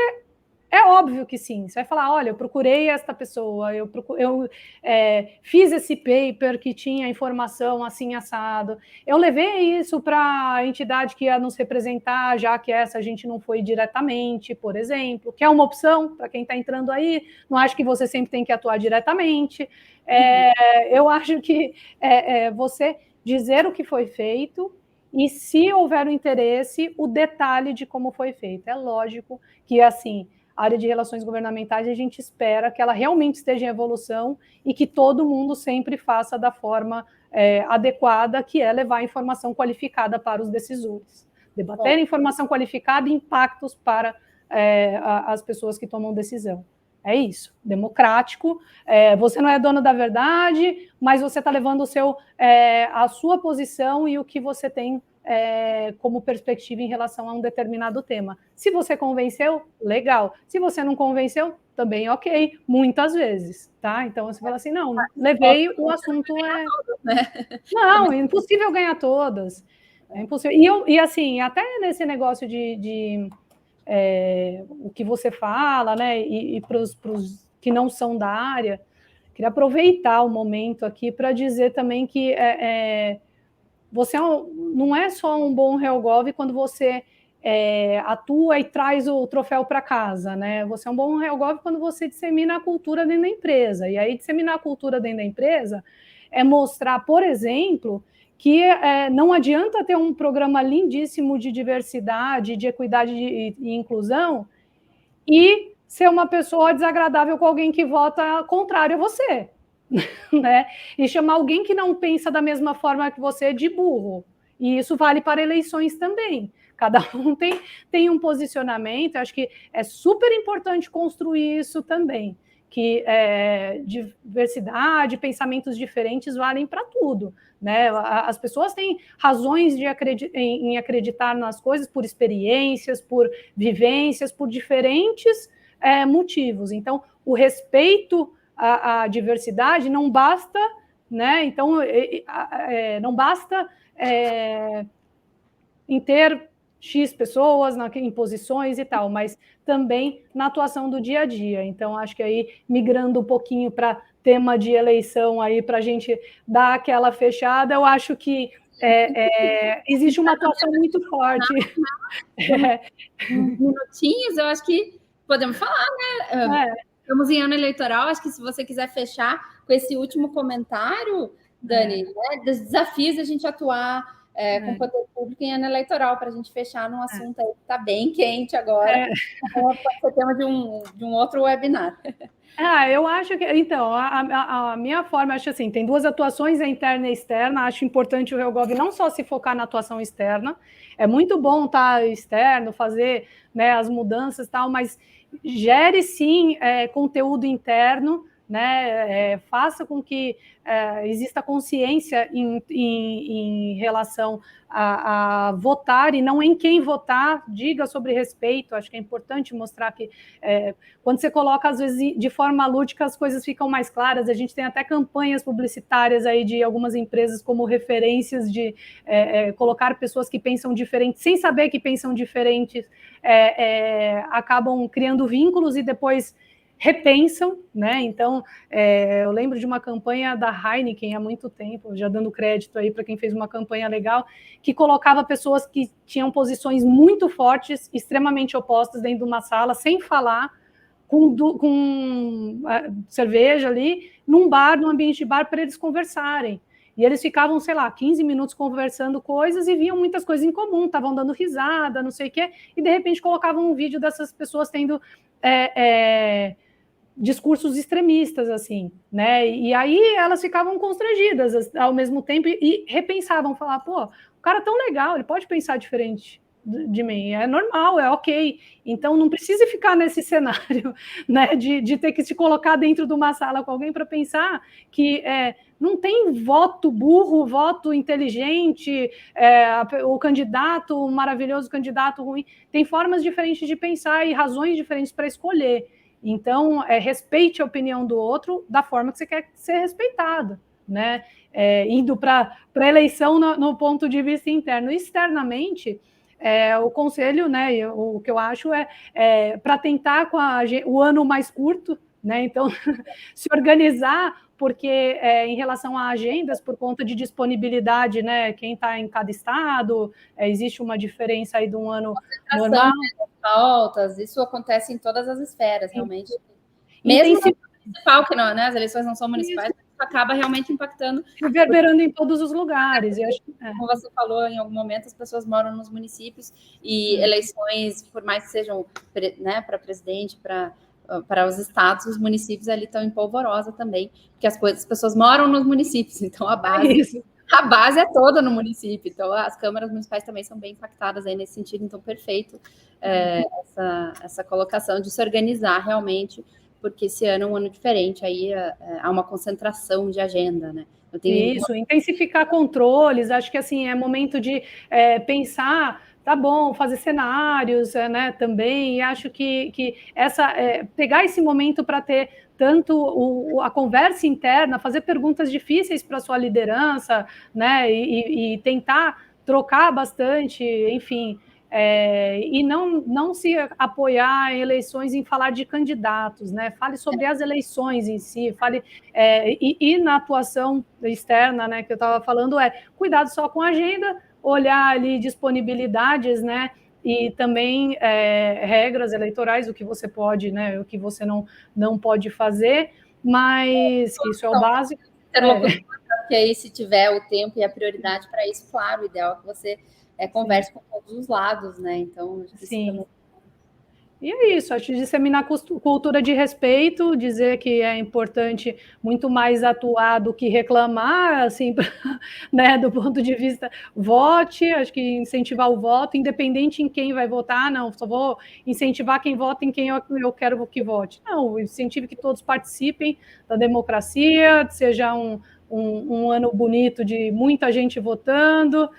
é óbvio que sim. Você vai falar, olha, eu procurei esta pessoa, eu fiz esse paper que tinha informação assim, assado. Eu levei isso para a entidade que ia nos representar, já que essa a gente não foi diretamente, por exemplo, que é uma opção para quem está entrando aí. Não acho que você sempre tem que atuar diretamente. Eu acho que você dizer o que foi feito e, se houver o interesse, o detalhe de como foi feito. É lógico que, assim, a área de relações governamentais, a gente espera que ela realmente esteja em evolução e que todo mundo sempre faça da forma adequada, que é levar informação qualificada para os decisores. Debater informação qualificada e impactos para as pessoas que tomam decisão. É isso, democrático, você não é dono da verdade, mas você está levando a sua posição e o que você tem como perspectiva em relação a um determinado tema. Se você convenceu, legal. Se você não convenceu, também ok, muitas vezes, tá? Então você fala assim, não, levei, o assunto Não, é impossível ganhar todas. É impossível. E assim, até nesse negócio o que você fala, né? E para os que não são da área, queria aproveitar o momento aqui para dizer também que você não é só um bom RealGov quando você atua e traz o troféu para casa, né? Você é um bom RealGov quando você dissemina a cultura dentro da empresa. E aí, disseminar a cultura dentro da empresa é mostrar, por exemplo, que não adianta ter um programa lindíssimo de diversidade, de equidade e inclusão e ser uma pessoa desagradável com alguém que vota contrário a você. Né? E chamar alguém que não pensa da mesma forma que você de burro. E isso vale para eleições também. Cada um tem um posicionamento, acho que é super importante construir isso também, que diversidade, pensamentos diferentes valem para tudo, né? As pessoas têm razões em acreditar nas coisas por experiências, por vivências, por diferentes motivos. Então, o respeito à diversidade não basta, né? Então, não basta em ter X pessoas em posições e tal, mas também na atuação do dia a dia. Então, acho que aí, migrando um pouquinho para tema de eleição aí, para a gente dar aquela fechada, eu acho que existe uma atuação muito forte. Minutinhos, eu acho que podemos falar, né? Estamos em ano eleitoral, acho que se você quiser fechar com esse último comentário, Dani, né, dos desafios de a gente atuar com o poder público em ano eleitoral, para a gente fechar num assunto aí que está bem quente agora, pode ser tema de um outro webinar. Eu acho que, então, a minha forma, acho assim, tem duas atuações, a interna e a externa, acho importante o RealGov não só se focar na atuação externa, é muito bom estar externo, fazer, né, as mudanças e tal, mas gere sim conteúdo interno, né, faça com que exista consciência em relação a votar e não em quem votar, diga sobre respeito. Acho que é importante mostrar que quando você coloca, às vezes, de forma lúdica, as coisas ficam mais claras. A gente tem até campanhas publicitárias aí de algumas empresas como referências de colocar pessoas que pensam diferente, sem saber que pensam diferentes, acabam criando vínculos e depois repensam, né? Então, eu lembro de uma campanha da Heineken há muito tempo, já dando crédito aí para quem fez uma campanha legal, que colocava pessoas que tinham posições muito fortes, extremamente opostas dentro de uma sala, sem falar, com cerveja ali, num ambiente de bar, para eles conversarem. E eles ficavam, sei lá, 15 minutos conversando coisas e viam muitas coisas em comum, estavam dando risada, não sei o quê, e de repente colocavam um vídeo dessas pessoas tendo discursos extremistas, assim, né? E aí elas ficavam constrangidas ao mesmo tempo e repensavam, falar, pô, o cara é tão legal, ele pode pensar diferente de mim, é normal, é ok. Então não precisa ficar nesse cenário, né, de ter que se colocar dentro de uma sala com alguém para pensar que não tem voto burro, voto inteligente, o candidato, o maravilhoso candidato ruim, tem formas diferentes de pensar e razões diferentes para escolher. Então, respeite a opinião do outro da forma que você quer ser respeitado, né? Indo para a eleição no ponto de vista interno. Externamente, o conselho, né, o que eu acho para tentar com o ano mais curto, né? Então, se organizar, porque em relação a agendas, por conta de disponibilidade, né? Quem está em cada estado, existe uma diferença aí de um ano normal. Pautas, isso acontece em todas as esferas, realmente. Mesmo no municipal, que não, né? As eleições não são municipais, isso acaba realmente impactando. Reverberando em todos os lugares. Como você falou, em algum momento as pessoas moram nos municípios e eleições, por mais que sejam, né, para presidente, para os estados, os municípios ali estão em polvorosa também, porque as pessoas moram nos municípios, então a base é toda no município, então as câmaras municipais também são bem impactadas aí nesse sentido, então perfeito essa colocação de se organizar realmente, porque esse ano é um ano diferente, aí há uma concentração de agenda, né? Isso, intensificar controles, acho que assim, é momento de pensar, tá bom, fazer cenários, né, também, e acho que pegar esse momento para ter tanto a conversa interna, fazer perguntas difíceis para a sua liderança, né, e tentar trocar bastante, enfim, e não se apoiar em eleições em falar de candidatos, né? Fale sobre as eleições em si, fale e na atuação externa, né? Que eu estava falando cuidado só com a agenda, olhar ali disponibilidades, né? E também regras eleitorais, o que você pode, né? O que você não pode fazer, mas isso é o básico. Porque aí, se tiver o tempo e a prioridade para isso, claro, o ideal é que você converse com todos os lados, né? Então, sim. E é isso, acho que disseminar cultura de respeito, dizer que é importante muito mais atuar do que reclamar, assim, né, do ponto de vista vote, acho que incentivar o voto, independente em quem vai votar, não, só vou incentivar quem vota em quem eu quero que vote. Não, incentive que todos participem da democracia, seja um ano bonito de muita gente votando,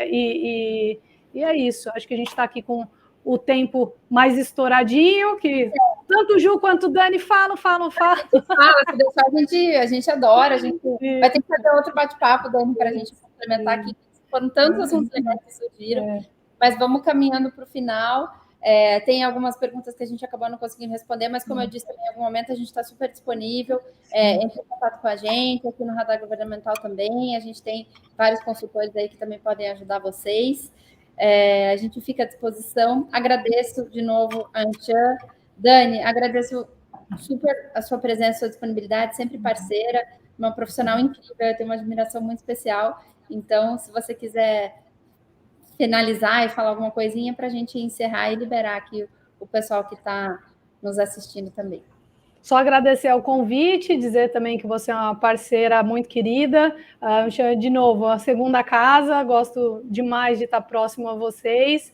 e é isso, acho que a gente está aqui com o tempo mais estouradinho, que tanto o Ju quanto o Dani falam. Se deixar, a gente adora, a gente vai ter que fazer outro bate-papo, Dani, para a gente complementar aqui. Foram tantos assuntos legais que surgiram, mas vamos caminhando para o final. Tem algumas perguntas que a gente acabou não conseguindo responder, mas como eu disse, em algum momento a gente está super disponível, entre em contato com a gente, aqui no Radar Governamental também, a gente tem vários consultores aí que também podem ajudar vocês. A gente fica à disposição. Agradeço de novo a Anchan. Dani, agradeço super a sua presença, a sua disponibilidade, sempre parceira, uma profissional incrível, eu tenho uma admiração muito especial. Então, se você quiser finalizar e falar alguma coisinha para a gente encerrar e liberar aqui o pessoal que está nos assistindo também. Só agradecer ao convite, dizer também que você é uma parceira muito querida. De novo, a segunda casa, gosto demais de estar próximo a vocês.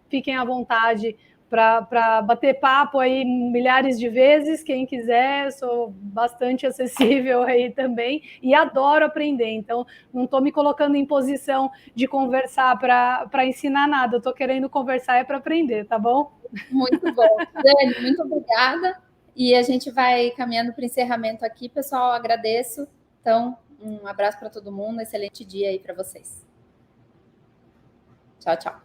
Fiquem à vontade para bater papo aí milhares de vezes, quem quiser, sou bastante acessível aí também e adoro aprender, então não estou me colocando em posição de conversar para ensinar nada, eu estou querendo conversar para aprender, tá bom? Muito bom. Dani, muito obrigada. E a gente vai caminhando para o encerramento aqui. Pessoal, agradeço. Então, um abraço para todo mundo. Excelente dia aí para vocês. Tchau, tchau.